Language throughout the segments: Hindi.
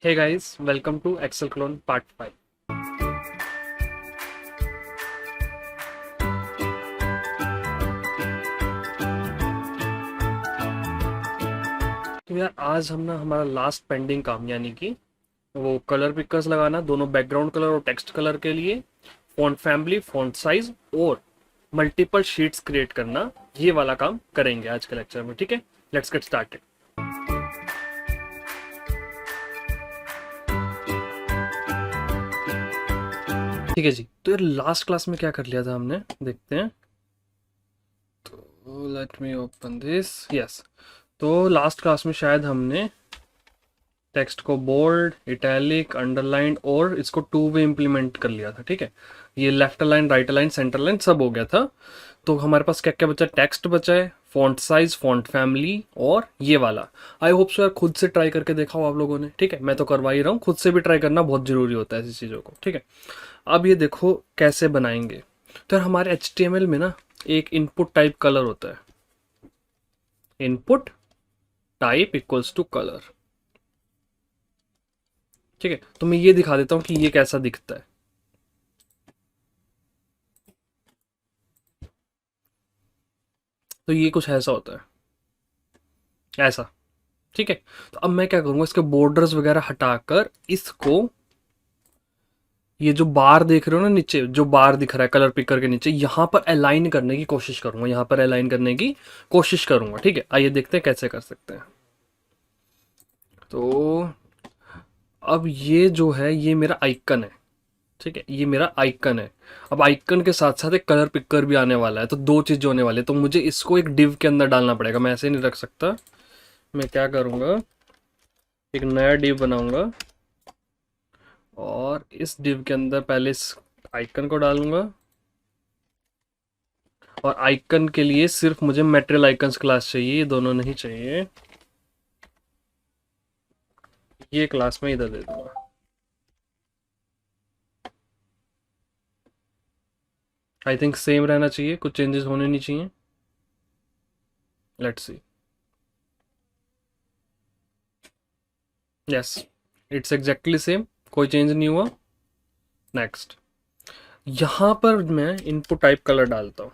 Hey guys, welcome to Excel Clone Part 5. तो यार आज हम ना हमारा लास्ट पेंडिंग काम यानी कि वो कलर पिकर्स लगाना दोनों बैकग्राउंड कलर और टेक्स्ट कलर के लिए, फॉन्ट फैमिली, फॉन्ट साइज और मल्टीपल शीट्स क्रिएट करना, ये वाला काम करेंगे आज के लेक्चर में। ठीक है, लेट्स गेट स्टार्टेड। ठीक है जी, तो यार लास्ट क्लास में क्या कर लिया था हमने, देखते हैं। तो let me open this. Yes, तो लास्ट क्लास में शायद हमने टेक्स्ट को बोल्ड, इटैलिक, अंडरलाइन और इसको टू वे इम्प्लीमेंट कर लिया था। ठीक है, ये left line, right line, centre line सब हो गया था। तो हमारे पास क्या क्या बचा? टेक्स्ट बचा है, फॉन्ट साइज, फॉन्ट फैमिली और ये वाला। आई होप सो यार खुद से ट्राई करके देखा हो आप लोगों ने। ठीक है, मैं तो करवा ही रहा हूँ, खुद से भी ट्राई करना बहुत जरूरी होता है ऐसी चीज़ों को। ठीक है, अब ये देखो कैसे बनाएंगे। तो यार हमारे HTML में ना एक इनपुट टाइप कलर होता है। Input type equals to colour. ठीक है, तो मैं ये दिखा देता हूं कि ये कैसा दिखता है। तो ये कुछ ऐसा होता है, ऐसा। ठीक है, तो अब मैं क्या करूंगा, इसके बॉर्डर्स वगैरह हटाकर इसको, ये जो बार देख रहे हो ना नीचे, जो बार दिख रहा है कलर पिकर के नीचे, यहां पर अलाइन करने की कोशिश करूंगा, यहां पर अलाइन करने की कोशिश करूंगा। ठीक है, आइए देखते हैं कैसे कर सकते हैं। तो अब ये जो है ये मेरा आइकन है। ठीक है, ये मेरा आइकन है। अब आइकन के साथ साथ एक कलर पिकर भी आने वाला है, तो दो चीजें होने वाली है। तो मुझे इसको एक डिव के अंदर डालना पड़ेगा, मैं ऐसे नहीं रख सकता। मैं क्या करूंगा, एक नया डिव बनाऊंगा और इस डिव के अंदर पहले इस आइकन को डालूंगा। और आइकन के लिए सिर्फ मुझे मटेरियल आइकन्स क्लास चाहिए, ये दोनों नहीं चाहिए। ये क्लास में इधर दे दूंगा। आई थिंक सेम रहना चाहिए, कुछ चेंजेस होने नहीं चाहिए। Let's see. Yes, it's exactly same, कोई चेंज नहीं हुआ। नेक्स्ट, यहां पर मैं इनपुट टाइप कलर डालता हूं।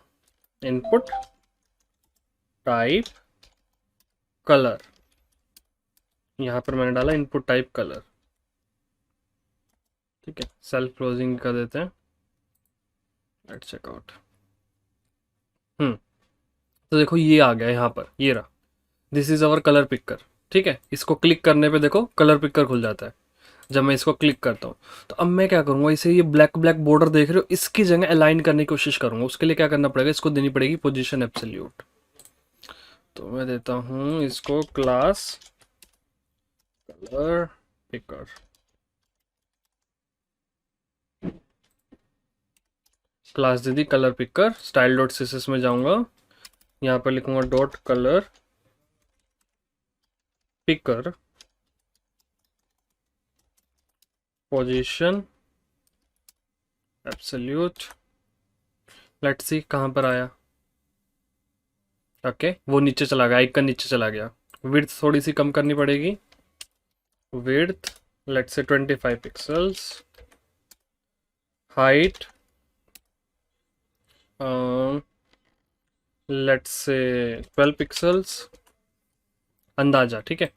इनपुट टाइप कलर, यहां पर मैंने डाला इनपुट टाइप कलर। ठीक है, सेल्फ क्लोजिंग कर देते हैं। Let's check out. तो देखो ये आ गया यहाँ पर, ये रहा। This is our colour picker. ठीक है, इसको क्लिक करने पे देखो कलर पिकर खुल जाता है जब मैं इसको क्लिक करता हूँ। तो अब मैं क्या करूंगा, इसे ये ब्लैक ब्लैक बॉर्डर देख रहे हो, इसकी जगह अलाइन करने की कोशिश करूंगा। उसके लिए क्या करना पड़ेगा, इसको देनी पड़ेगी पोजीशन एब्सोल्यूट। तो मैं देता हूँ इसको क्लास कलर पिकर। क्लास दे दी colour picker. Style dot CSS में जाऊंगा, यहाँ पर लिखूंगा dot colour picker position absolute. Let's see कहाँ पर आया। ओके, वो नीचे चला गया, आइकन नीचे चला गया। विड्थ थोड़ी सी कम करनी पड़ेगी। Width let's say 25 pixels. Height let's say 12 pixels अंदाजा। ठीक है,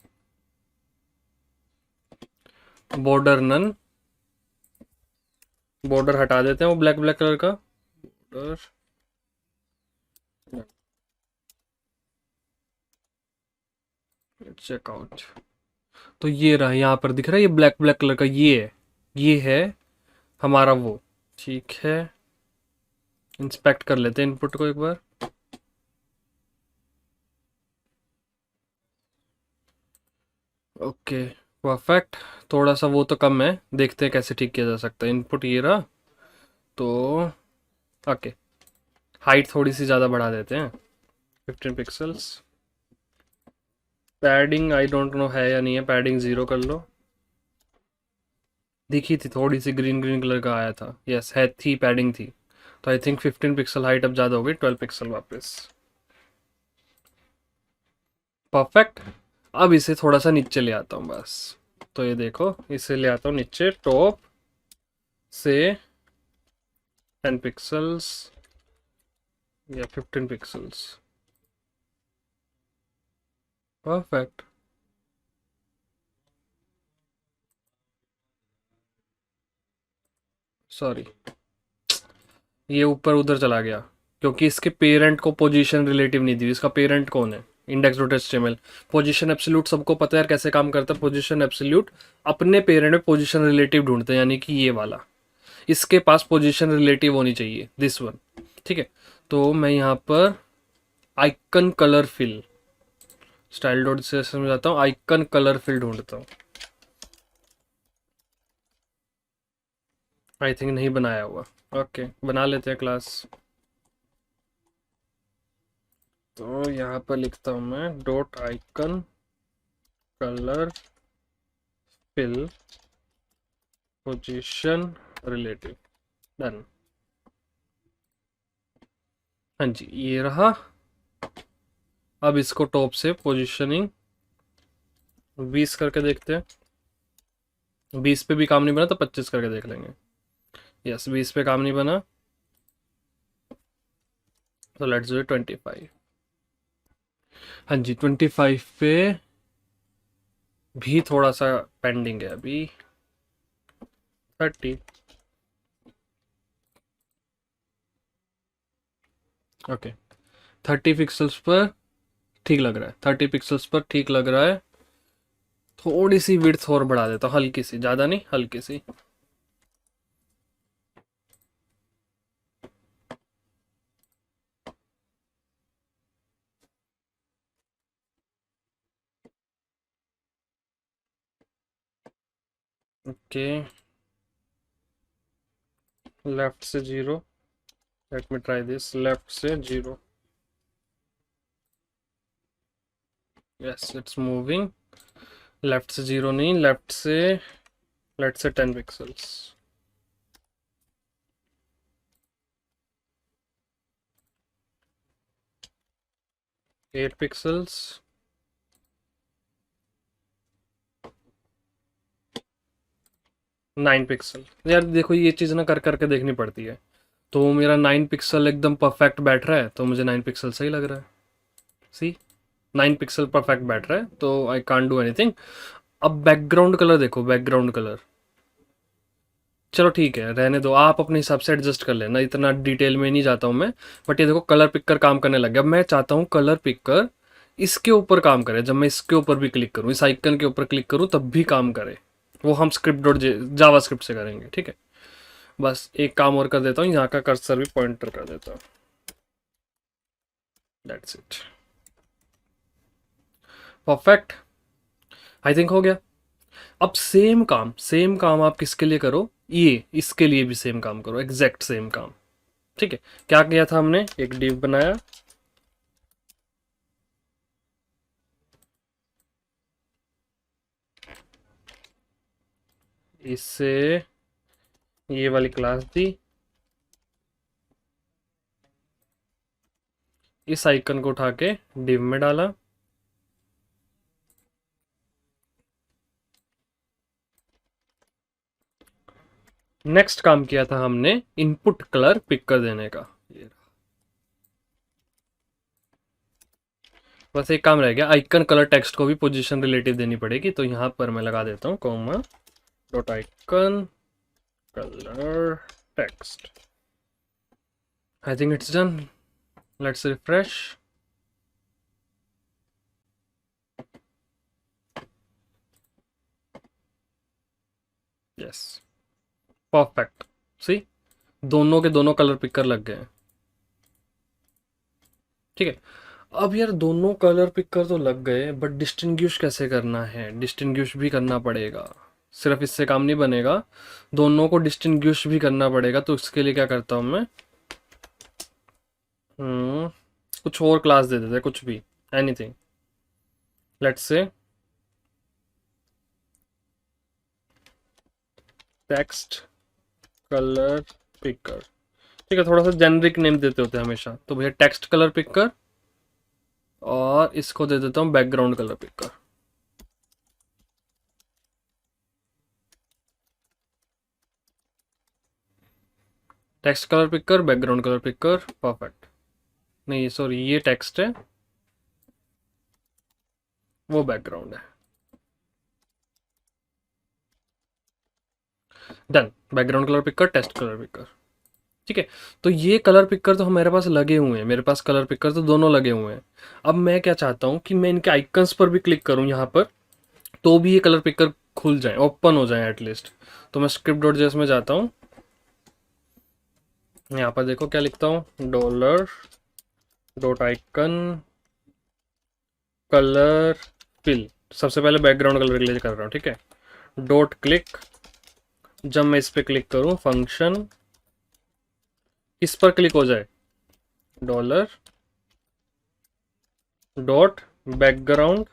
बॉर्डर नन, बॉर्डर हटा देते हैं वो ब्लैक ब्लैक कलर का बॉर्डर। चेकआउट। तो ये रहा, यहाँ पर दिख रहा है ये ब्लैक ब्लैक कलर का, ये है हमारा वो। ठीक है, इंस्पेक्ट कर लेते हैं इनपुट को एक बार। Okay, perfect. थोड़ा सा वो तो कम है, देखते हैं कैसे ठीक किया जा सकता है। इनपुट ये रहा, तो ओके, हाइट थोड़ी सी ज़्यादा बढ़ा देते हैं, 15 pixels. Padding I don't no है या नहीं है, पैडिंग 0 कर लो। दिखी थी थोड़ी सी ग्रीन ग्रीन कलर का आया था। यस है, थी पैडिंग थी। तो आई थिंक 15 पिक्सल हाइट अब ज़्यादा हो गई, 12 पिक्सल वापस। परफेक्ट। अब इसे थोड़ा सा नीचे ले आता हूँ बस। तो ये देखो, इसे ले आता हूँ नीचे, टॉप से 10 पिक्सल्स या 15 पिक्सल्स। परफेक्ट। सॉरी, ये ऊपर उधर चला गया क्योंकि इसके पेरेंट को पोजीशन रिलेटिव नहीं दी। इसका पेरेंट कौन है? Index dot HTML. Position absolute सबको पता है यार कैसे काम करता है। पोजीशन एब्सोल्यूट अपने पेरेंट में पोजीशन रिलेटिव ढूंढते हैं, यानी कि ये वाला, इसके पास पोजीशन रिलेटिव होनी चाहिए, दिस वन। ठीक है, तो मैं यहाँ पर icon colour fill, style dot से समझाता हूँ, आइकन कलर फिल ढूंढता हूँ। आई थिंक नहीं बनाया हुआ। ओके, बना लेते हैं क्लास। तो यहाँ पर लिखता हूँ मैं dot icon colour fill position relative. Done. हाँ जी, ये रहा। अब इसको टॉप से पोजीशनिंग 20 करके देखते हैं। 20 पे भी काम नहीं बना तो 25 करके देख लेंगे। यस, 20 पे काम नहीं बना तो लेट्स डू 25। हाँ जी, 25 पे भी थोड़ा सा पेंडिंग है अभी। 30। ओके, 30 पिक्सल्स पर ठीक लग रहा है। 30 पिक्सल्स पर ठीक लग रहा है। थोड़ी सी विड्थ और बढ़ा देता हूँ, हल्की सी, ज़्यादा नहीं, हल्की सी। ओके, लेफ्ट से 0। Let me try this, left से 0। Yes, it's moving. लेफ्ट से 0 नहीं, लेफ्ट से लेट से 10 पिक्सल्स। 8 पिक्सल्स। 9 पिक्सल। यार देखो, ये चीज़ ना कर करके देखनी पड़ती है। तो मेरा 9 पिक्सल एकदम परफेक्ट बैठ रहा है, तो मुझे 9 पिक्सल सही लग रहा है। सी, 9 पिक्सल परफेक्ट बैठ रहा है, तो आई कांट डू एनीथिंग। अब बैकग्राउंड कलर देखो, बैकग्राउंड कलर, चलो ठीक है, रहने दो, आप अपने हिसाब से एडजस्ट कर लेना, इतना डिटेल में नहीं जाता हूँ मैं। बट ये देखो, कलर पिकर काम करने लग गया। मैं चाहता हूँ कलर पिकर इसके ऊपर काम करे। जब मैं इसके ऊपर भी क्लिक करूँ, इस आइकन के ऊपर क्लिक करूँ, तब भी काम करे। वो हम स्क्रिप्ट डॉट जावा स्क्रिप्ट से करेंगे, ठीक है। बस एक काम और कर देता हूँ, यहाँ का कर्सर भी पॉइंटर कर देता हूँ। That's it. Perfect, I think हो गया। अब सेम काम आप किसके लिए करो, ये इसके लिए भी सेम काम करो, एग्जैक्ट सेम काम। ठीक है, क्या किया था हमने, एक डिव बनाया, इससे ये वाली क्लास दी, इस आइकन को उठा के डिव में डाला, नेक्स्ट काम किया था हमने इनपुट कलर पिक कर देने का। ये बस एक काम रह गया, आइकन कलर टेक्स्ट को भी पोजीशन रिलेटिव देनी पड़ेगी। तो यहां पर मैं लगा देता हूं comma dot icon colour text. I think it's done. Let's refresh. Yes, perfect. See, दोनों के दोनों कलर पिकर लग गए हैं। ठीक है, अब यार दोनों कलर पिकर तो लग गए, बट डिस्टिंग्विश कैसे करना है? डिस्टिंग्विश भी करना पड़ेगा, सिर्फ इससे काम नहीं बनेगा, दोनों को डिस्टिंग्विश भी करना पड़ेगा। तो इसके लिए क्या करता हूँ मैं, कुछ और क्लास दे देते हैं, कुछ भी, anything. Let's say text colour picker. ठीक है, थोड़ा सा जेनरिक नेम देते होते हैं हमेशा, तो भैया टेक्स्ट कलर पिकर, और इसको दे देता हूँ background colour picker. Text colour picker, background colour picker, perfect. नहीं सॉरी, ये टेक्स्ट है, वो बैकग्राउंड है। Done. Background colour picker, text colour picker. ठीक है। तो ये कलर पिकर तो मेरे पास लगे हुए हैं, मेरे पास कलर पिकर तो दोनों लगे हुए हैं। अब मैं क्या चाहता हूँ कि मैं इनके आइकन्स पर भी क्लिक करूँ यहाँ पर, तो भी ये कलर पिकर खुल जाए, ओपन हो जाए एटलीस्ट। तो मैं स्क्रिप्ट डॉट जेएस में जाता हूँ, यहाँ पर देखो क्या लिखता हूँ, dollar dot icon colour fill. सबसे पहले बैकग्राउंड कलर के लिए कर रहा हूँ, ठीक है। डॉट क्लिक, जब मैं इस पर क्लिक करूँ फंक्शन इस पर क्लिक हो जाए, dollar dot background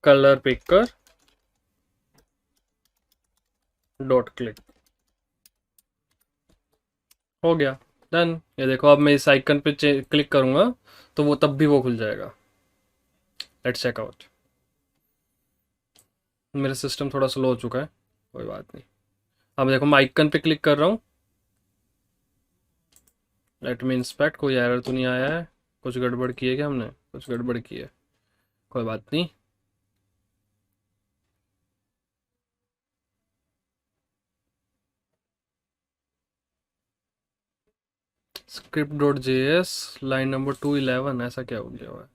colour picker dot click, हो गया। डन। ये देखो अब मैं इस आइकन पे क्लिक करूंगा तो वो तब भी वो खुल जाएगा। Let's check out. मेरा सिस्टम थोड़ा स्लो हो चुका है, कोई बात नहीं। अब देखो मैं आइकन पे क्लिक कर रहा हूँ, लेट मी इंस्पेक्ट, कोई एरर तो नहीं आया है। कुछ गड़बड़ की है क्या हमने? कुछ गड़बड़ की है, कोई बात नहीं। Script dot J S line number 211, ऐसा क्या हो गया हुआ है?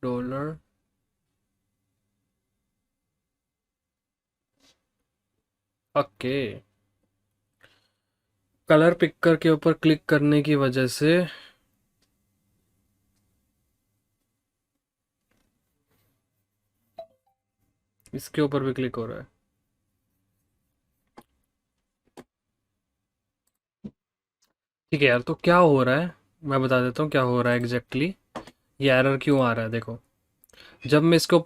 डॉलर ओके, कलर पिकर के ऊपर क्लिक करने की वजह से इसके ऊपर भी क्लिक हो रहा है। ठीक है यार, तो क्या हो रहा है मैं बता देता हूँ क्या हो रहा है एग्जैक्टली। ये एरर क्यों आ रहा है देखो, जब मैं इसके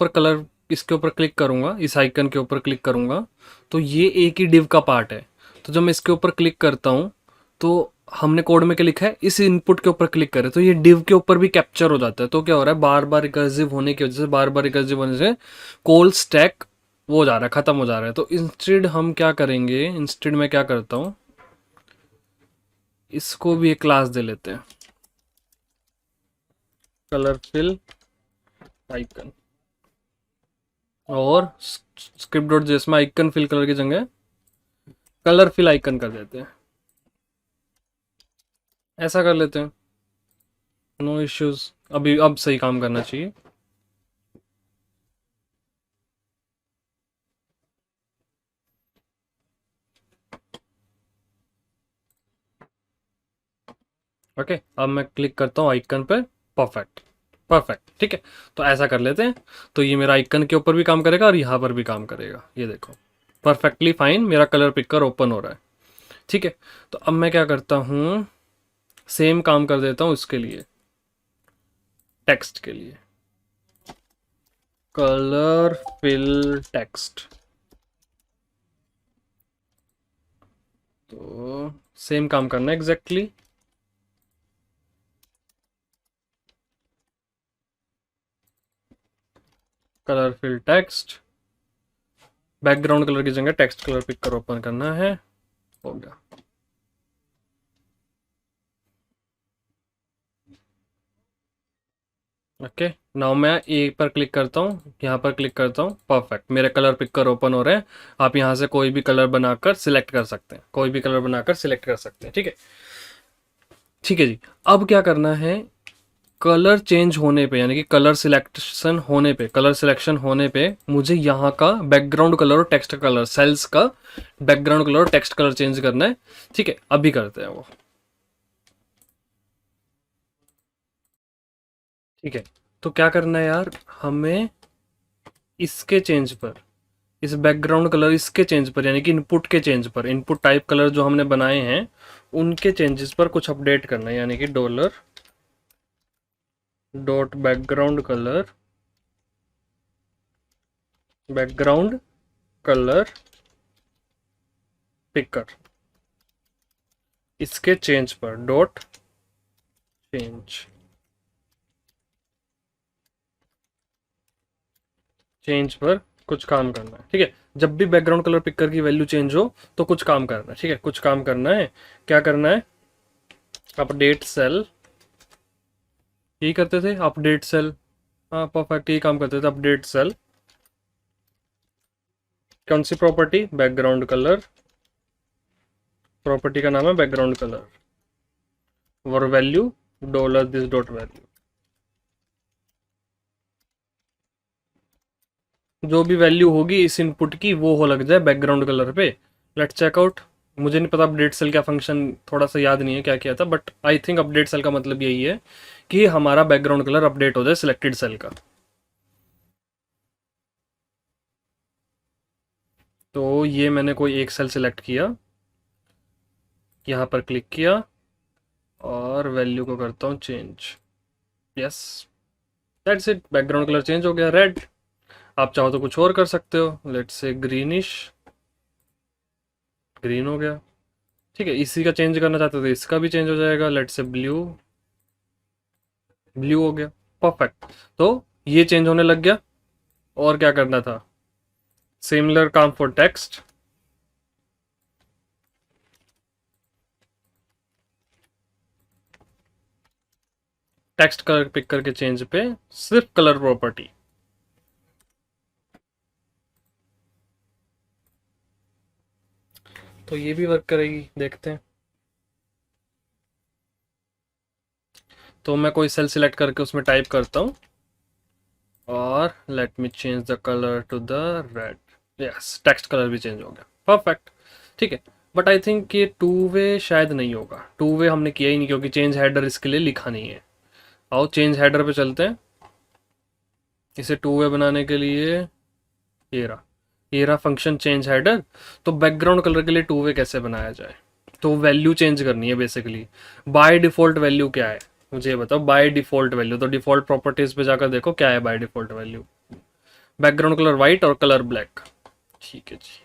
ऊपर क्लिक करूंगा, इस आइकन के ऊपर क्लिक करूंगा, तो ये एक ही डिव का पार्ट है। तो जब मैं इसके ऊपर क्लिक करता हूँ तो हमने कोड में क्या लिखा है, इस इनपुट के ऊपर क्लिक करें तो ये डिव के ऊपर भी कैप्चर हो जाता है। तो क्या हो रहा है, बार बार रिकर्सिव होने की वजह से, बार बार रिकर्सिव होने से कोल स्टैक वो हो जा रहा है, खत्म हो जा रहा है। तो इंस्टेड हम क्या करेंगे, इंस्टेड में क्या करता हूँ, इसको भी एक क्लास दे लेते हैं, कलर फिल आइकन। और स्क्रिप्ट डॉट जेएस में आइकन फिल कलर की जगह कलर फिल आइकन कर देते हैं, ऐसा कर लेते हैं। नो इश्यूज, अभी अब सही काम करना चाहिए। ओके, अब मैं क्लिक करता हूँ आइकन पे, परफेक्ट परफेक्ट, ठीक है। तो ऐसा कर लेते हैं, तो ये मेरा आइकन के ऊपर भी काम करेगा और यहाँ पर भी काम करेगा। ये देखो परफेक्टली फाइन, मेरा कलर पिकर ओपन हो रहा है, ठीक है। तो अब मैं क्या करता हूँ, सेम काम कर देता हूँ इसके लिए, टेक्स्ट के लिए, कलर फिल टेक्स्ट। तो सेम काम करना है exactly. Colour fill text, background colour की जगह टेक्स्ट कलर पिकर ओपन करना है, हो गया। ओके, नाउ मैं ए पर क्लिक करता हूँ, यहाँ पर क्लिक करता हूँ, परफेक्ट, मेरे कलर पिकर ओपन हो रहे हैं। आप यहाँ से कोई भी कलर बनाकर सिलेक्ट कर सकते हैं, कोई भी कलर बनाकर सिलेक्ट कर सकते हैं, ठीक है। ठीक है जी, अब क्या करना है, कलर चेंज होने पे, यानी कि कलर सिलेक्शन होने पे मुझे यहाँ का बैकग्राउंड कलर और टेक्स्ट कलर, सेल्स का बैकग्राउंड कलर और टेक्स्ट कलर चेंज करना है, ठीक है। अभी करते हैं वो, ठीक है। तो क्या करना है यार, हमें इसके चेंज पर, इस बैकग्राउंड कलर इसके चेंज पर, यानी कि इनपुट के चेंज पर, इनपुट टाइप कलर जो हमने बनाए हैं उनके चेंजेस पर कुछ अपडेट करना है, यानी कि dollar dot background colour picker, इसके चेंज पर डॉट चेंज, चेंज पर कुछ काम करना है, ठीक है। जब भी बैकग्राउंड कलर पिकर की वैल्यू चेंज हो तो कुछ काम करना है, ठीक है, कुछ काम करना है। क्या करना है? अपडेट सेल, यही करते थे अपडेट सेल। हाँ परफेक्ट, यही काम करते थे अपडेट सेल। कौन सी प्रॉपर्टी? Background colour. प्रॉपर्टी का नाम है बैकग्राउंड कलर और value dollar this dot value. जो भी वैल्यू होगी इस इनपुट की वो हो लग जाए बैकग्राउंड कलर पे। Let's check out. मुझे नहीं पता अपडेट सेल क्या फंक्शन, थोड़ा सा याद नहीं है क्या किया था, but I think update cell का मतलब यही है कि हमारा बैकग्राउंड कलर अपडेट हो जाए सिलेक्टेड सेल का। तो ये मैंने कोई एक सेल सिलेक्ट किया, यहाँ पर क्लिक किया और वैल्यू को करता हूँ change. Yes, that's it, background colour change हो गया रेड। आप चाहो तो कुछ और कर सकते हो, लेट्स से ग्रीनिश, ग्रीन हो गया। ठीक है, इसी का चेंज करना चाहते हो तो इसका भी चेंज हो जाएगा, लेट्स से ब्लू, ब्लू हो गया। परफेक्ट। तो ये चेंज होने लग गया। और क्या करना था? सिमिलर काम for text. Text colour pick करके चेंज पे सिर्फ कलर प्रॉपर्टी। तो ये भी वर्क करेगी, देखते हैं। तो मैं कोई सेल सिलेक्ट करके उसमें टाइप करता हूँ और let me change the colour to the red. Yes, text colour भी चेंज हो गया। परफेक्ट, ठीक है। बट आई थिंक ये टू वे शायद नहीं होगा, टू वे हमने किया ही नहीं क्योंकि चेंज हेडर इसके लिए लिखा नहीं है। आओ चेंज हेडर पे चलते हैं। इसे टू वे बनाने के लिए ये रहा फंक्शन चेंज हेडर। तो बैकग्राउंड कलर के लिए टू वे कैसे बनाया जाए? तो वैल्यू चेंज करनी है बेसिकली। बाय डिफॉल्ट वैल्यू क्या है मुझे ये बताओ। बाय डिफॉल्ट वैल्यू तो डिफॉल्ट प्रॉपर्टीज पे जाकर देखो क्या है by default value. Background colour white और कलर ब्लैक। ठीक है जी,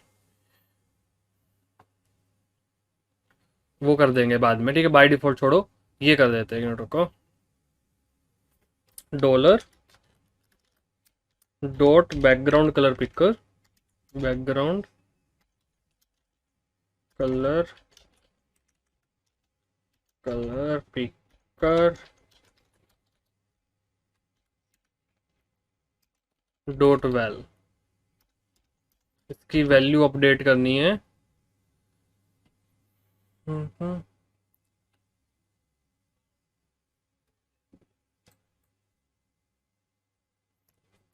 वो कर देंगे बाद में, ठीक है। बाय डिफॉल्ट छोड़ो, ये कर देते हैं, रुको। Dollar dot background colour picker, background colour, colour picker dot well. इसकी वैल्यू अपडेट करनी है।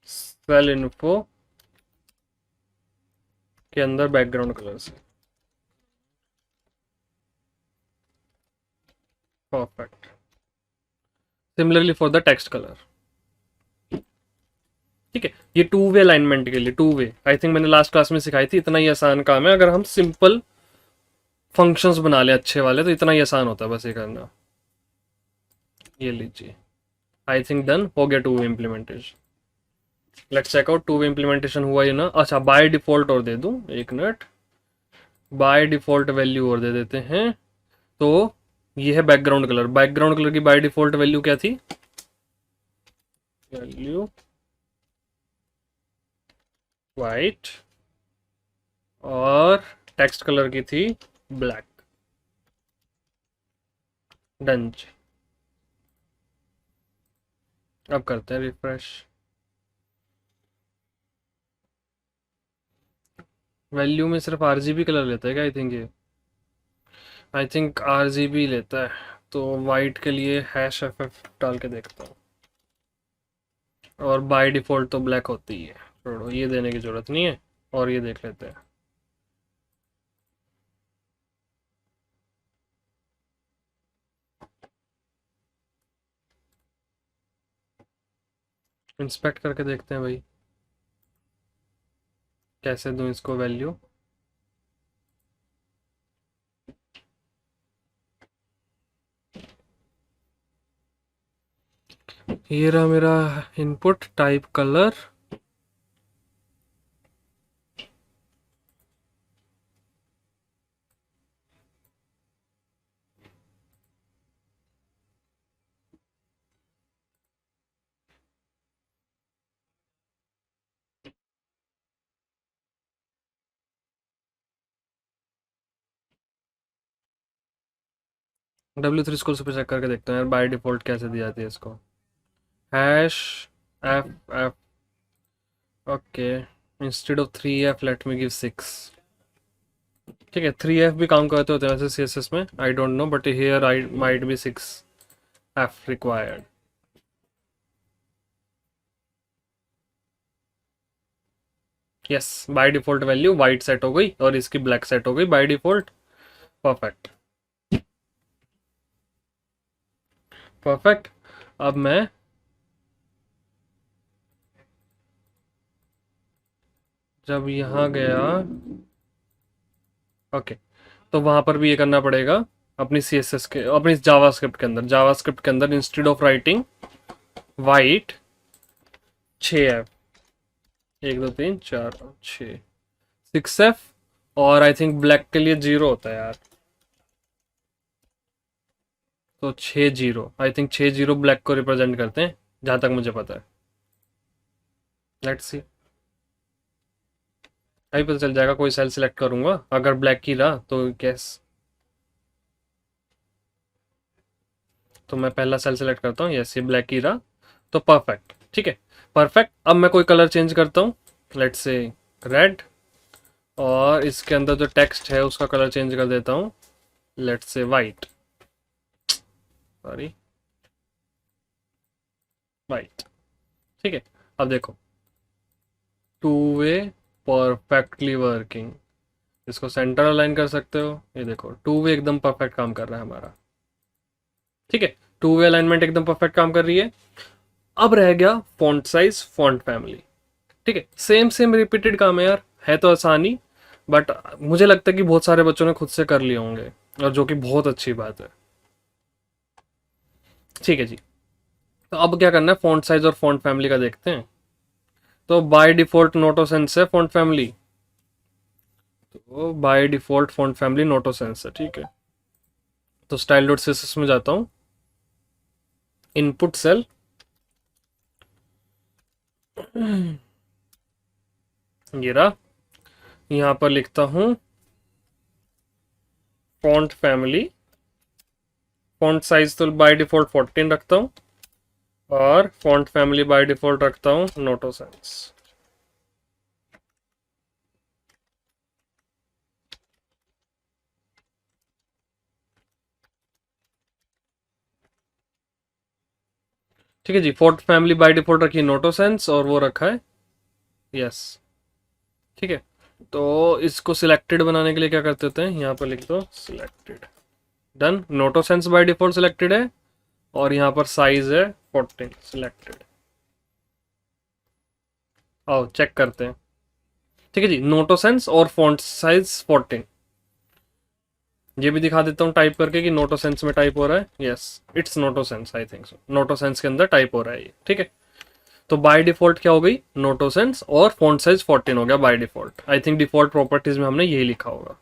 सेल इन्फो के अंदर बैकग्राउंड कलर से। Perfect. Similarly for the text colour. ठीक है, ये टू वे अलाइनमेंट के लिए टू वे आई थिंक मैंने लास्ट क्लास में सिखाई थी। इतना ही आसान काम है, अगर हम सिंपल फंक्शंस बना लें अच्छे वाले तो इतना ही आसान होता है बस ये करना। ये लीजिए, आई थिंक डन हो गया two way implementation. Let's check out two way implementation हुआ ये ना। अच्छा, बाय डिफॉल्ट और दे दूं, एक मिनट। बाय डिफॉल्ट वैल्यू और दे देते हैं। तो ये है बैकग्राउंड कलर। बैकग्राउंड कलर की बाय डिफॉल्ट वैल्यू क्या थी? वैल्यू वाइट और टेक्स्ट कलर की थी ब्लैक। डन। अब करते हैं रिफ्रेश। वैल्यू में सिर्फ आरजीबी कलर लेता है क्या? आई थिंक ये, आई थिंक आरजीबी लेता है। तो वाइट के लिए हैश एफ एफ डाल के देखता हूँ। और बाय डिफॉल्ट तो ब्लैक होती है, छोड़ो ये देने की जरूरत नहीं है। और ये देख लेते हैं। इंस्पेक्ट करके देखते हैं भाई, कैसे दूं इसको वैल्यू। ये रहा मेरा input type colour. W3 school से चेक करके देखते हैं यार बाय डिफॉल्ट कैसे दी जाती है इसको। Hash F F okay, instead of 3F let me give 6। ठीक है, 3F भी काम करते होते हैं वैसे CSS में, आई don't no, but here I might be 6F required. Yes, by default value white set हो गई और इसकी ब्लैक सेट हो गई बाय डिफॉल्ट। Perfect perfect. अब मैं जब यहाँ गया, ओके, तो वहां पर भी ये करना पड़ेगा अपनी CSS के, अपनी जावास्क्रिप्ट के अंदर instead of writing white 6F, 1 2 3 4 5 6, 6F, और आई थिंक ब्लैक के लिए 0 होता है यार, तो 6 0, आई थिंक 6 0 ब्लैक को रिप्रेजेंट करते हैं जहां तक मुझे पता है। लेट्स सी, अभी पता चल जाएगा। कोई सेल सिलेक्ट करूंगा, अगर ब्लैक ही रहा तो कैस, तो मैं पहला सेल सिलेक्ट करता हूँ, यस ये ब्लैक ही रहा, तो परफेक्ट। ठीक है, परफेक्ट। अब मैं कोई कलर चेंज करता हूँ, लेट्स से रेड, और इसके अंदर जो टेक्स्ट है उसका कलर चेंज कर देता हूँ, let's say white, sorry white. ठीक है, अब देखो, टू वे परफेक्टली वर्किंग, इसको सेंटर अलाइन कर सकते हो, ये देखो टू वे एकदम परफेक्ट काम कर रहा है हमारा। ठीक है, टू वे अलाइनमेंट एकदम परफेक्ट काम कर रही है। अब रह गया फॉन्ट साइज, फॉन्ट फैमिली। ठीक है, सेम सेम रिपीटेड काम है यार, है तो आसानी, बट मुझे लगता है कि बहुत सारे बच्चों ने खुद से कर लिए होंगे, और जो कि बहुत अच्छी बात है। ठीक है जी, तो अब क्या करना है, फॉन्ट साइज और फॉन्ट फैमिली का देखते हैं। तो बाय डिफॉल्ट नोटो सेंस है फॉन्ट फैमिली, तो by default font family Noto sense है। ठीक है, तो स्टाइल डॉट सीएसएस में जाता हूँ, इनपुट सेल, ये रहा, यहाँ पर लिखता हूँ फॉन्ट फैमिली, फॉन्ट साइज तो बाय डिफॉल्ट 14 रखता हूँ, और फॉन्ट फैमिली बाय डिफॉल्ट रखता हूँ नोटो सेंस। ठीक है जी, फॉन्ट फैमिली बाय डिफॉल्ट रखी नोटो सेंस, और वो रखा है यस। ठीक है, तो इसको सिलेक्टेड बनाने के लिए क्या करते होते हैं, यहाँ पर लिख दो selected, done. Noto sense by default selected है, और यहाँ पर साइज है 14 सिलेक्टेड। आओ चेक करते हैं। ठीक है जी, नोटो सेंस और फॉन्ट साइज 14, ये भी दिखा देता हूँ टाइप करके कि नोटो सेंस में टाइप हो रहा है, yes it's Noto sense, I think so Noto sense के अंदर टाइप हो रहा है ये। ठीक है, तो बाय डिफॉल्ट क्या हो गई, नोटो सेंस, और फॉन्ट साइज 14 हो गया by default. I think default properties में हमने यही लिखा होगा,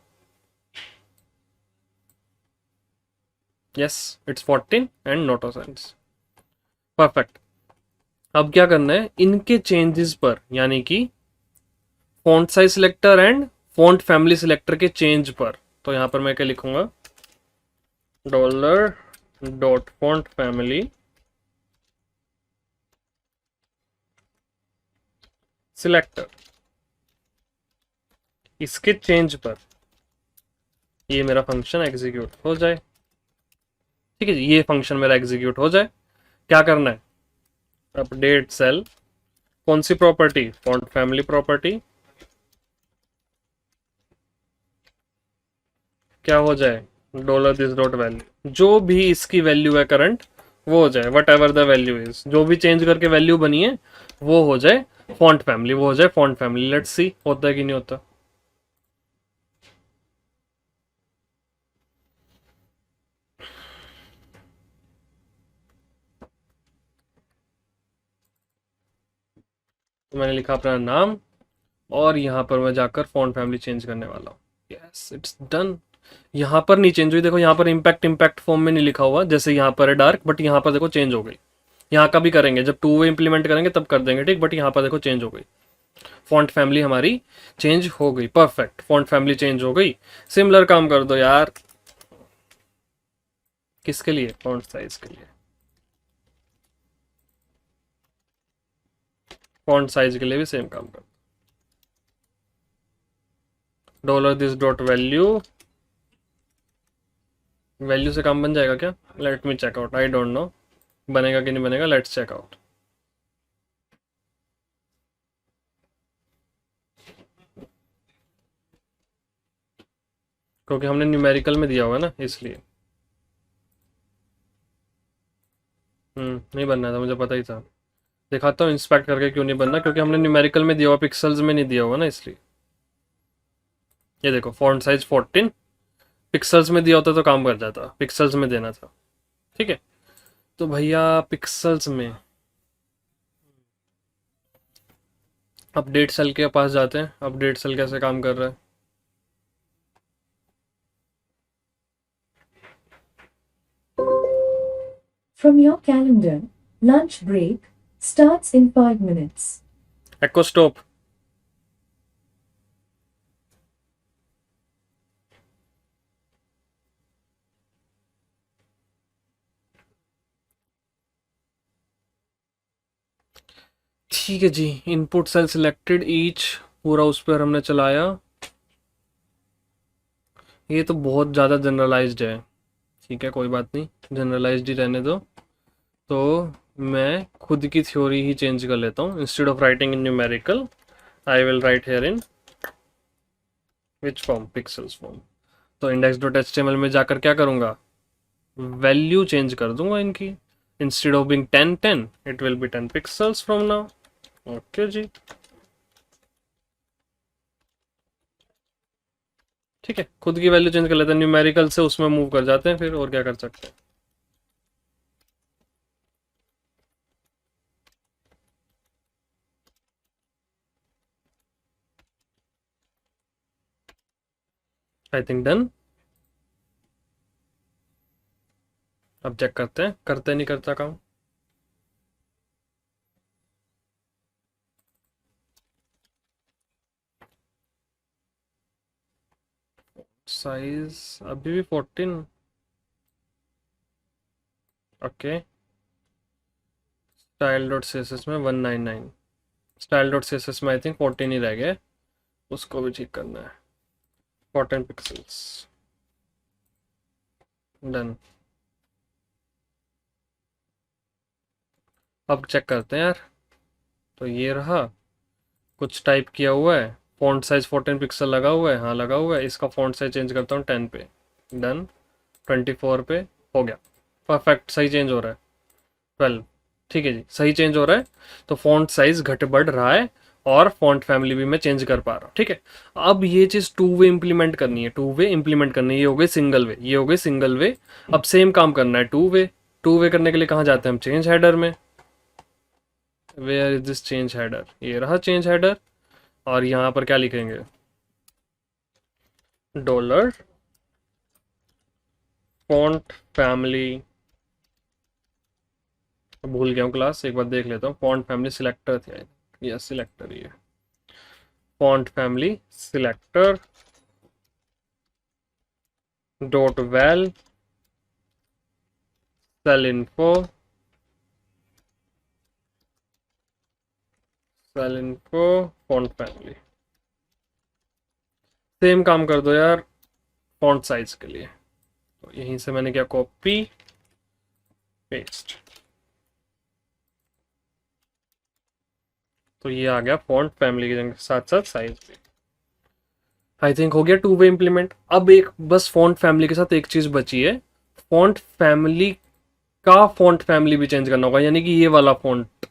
yes it's 14 and Noto sense, perfect. अब क्या करना है, इनके चेंजेस पर, यानी कि font size selector and font family selector के चेंज पर, तो यहां पर मैं क्या लिखूंगा, dollar dot font family selector, इसके चेंज पर ये मेरा फंक्शन एग्जीक्यूट हो जाए। ठीक है जी, ये फंक्शन मेरा एग्जीक्यूट हो जाए। क्या करना है, अपडेट सेल, कौन सी प्रॉपर्टी, फॉन्ट फैमिली प्रॉपर्टी, क्या हो जाए, डॉलर दिस डॉट वैल्यू, जो भी इसकी वैल्यू है करंट वो हो जाए, what ever the value is, जो भी चेंज करके वैल्यू बनी है वो हो जाए फॉन्ट फैमिली, वो हो जाए फॉन्ट फैमिली। लेट्स सी होता है कि नहीं होता। तो मैंने लिखा अपना नाम, और यहाँ पर मैं जाकर फॉन्ट फैमिली चेंज करने वाला हूँ, यस इट्स डन। यहाँ पर नहीं चेंज हुई, देखो यहाँ पर इम्पैक्ट फॉर्म में नहीं लिखा हुआ, जैसे यहाँ पर है डार्क, बट यहाँ पर देखो चेंज हो गई। यहाँ का भी करेंगे, जब टू वे इंप्लीमेंट करेंगे तब कर देंगे, ठीक, बट यहाँ पर देखो चेंज हो गई, फॉन्ट फैमिली हमारी चेंज हो गई, परफेक्ट, फॉन्ट फैमिली चेंज हो गई। सिमिलर काम कर दो यार, किसके लिए? फॉन्ट साइज के लिए। फॉन्ट साइज के लिए भी सेम काम कर। Dollar this dot value, value से काम बन जाएगा क्या? Let me check out, I don't know बनेगा कि नहीं बनेगा, लेट्स चेक आउट। क्योंकि हमने न्यूमेरिकल में दिया हुआ है ना, इसलिए। नहीं बनना था, मुझे पता ही था। दिखाता हूँ इंस्पेक्ट करके क्यों नहीं बनना, क्योंकि हमने न्यूमेरिकल में दिया हुआ, पिक्सल्स में नहीं दिया हुआ ना, इसलिए। ये देखो फॉन्ट साइज 14, पिक्सल्स में दिया होता तो काम कर जाता, पिक्सल्स में देना था। ठीक है, तो भैया पिक्सल्स में अपडेट सेल के पास जाते हैं। अपडेट सेल कैसे काम कर रहा है? From your calendar, lunch break starts in 5 minutes. Echo stop. ठीक है जी, इनपुट सेल सिलेक्टेड ईच, पूरा उस पर हमने चलाया। ये तो बहुत ज़्यादा जनरलाइज्ड है। ठीक है कोई बात नहीं, जनरलाइज्ड ही रहने दो। तो मैं खुद की थ्योरी ही चेंज कर लेता हूँ। Instead of writing in numerical, I will write here in which form? Pixels form. तो इंडेक्स डॉट एच में जाकर क्या करूँगा? वैल्यू चेंज कर दूंगा इनकी। Instead of being 10 it will be 10 pixels from now. Okay जी, ठीक है, खुद की वैल्यू चेंज कर लेते हैं, न्यूमेरिकल से उसमें मूव कर जाते हैं फिर, और क्या कर सकते हैं। आई थिंक डन। अब चेक करते हैं करते नहीं करता काम। साइज अभी भी 14। Okay, style dot C S S में 199, style dot C S S में आई थिंक 14 ही रह गए, उसको भी ठीक करना है। 14 पिक्सल्स, डन। अब चेक करते हैं यार। तो ये रहा, कुछ टाइप किया हुआ है, फॉन्ट साइज 14 पिक्सल लगा हुआ है, हाँ लगा हुआ है। इसका फॉन्ट साइज चेंज करता हूँ 10 पे, डन। 24 पे हो गया, परफेक्ट, सही चेंज हो रहा है। 12, ठीक है जी, सही चेंज हो रहा है। तो फॉन्ट साइज घट बढ़ रहा है, और फॉन्ट फैमिली भी मैं चेंज कर पा रहा हूँ। ठीक है, अब ये चीज़ टू वे इंप्लीमेंट करनी है, टू वे इंप्लीमेंट करनी है। ये हो गई सिंगल वे, ये हो गई सिंगल वे। अब सेम काम करना है टू वे। टू वे करने के लिए कहाँ जाते हैं हम? चेंज हेडर में। Where is this change header? ये रहा चेंज हेडर। और यहाँ पर क्या लिखेंगे? डॉलर फॉन्ट फैमिली, भूल गया हूँ क्लास, एक बार देख लेता हूँ। फॉन्ट फैमिली सिलेक्टर थी, यस सिलेक्टर ही है। Font family selector dot well cell info, cell info font family. Same काम कर दो यार फॉन्ट साइज के लिए। तो यहीं से मैंने क्या कॉपी पेस्ट, तो ये आ गया फॉन्ट फैमिली के साथ साथ साइज भी। आई थिंक हो गया टू वे इम्प्लीमेंट। अब एक बस फॉन्ट फैमिली के साथ एक चीज बची है, फॉन्ट फैमिली का फॉन्ट फैमिली भी चेंज करना होगा, यानी कि ये वाला फॉन्ट,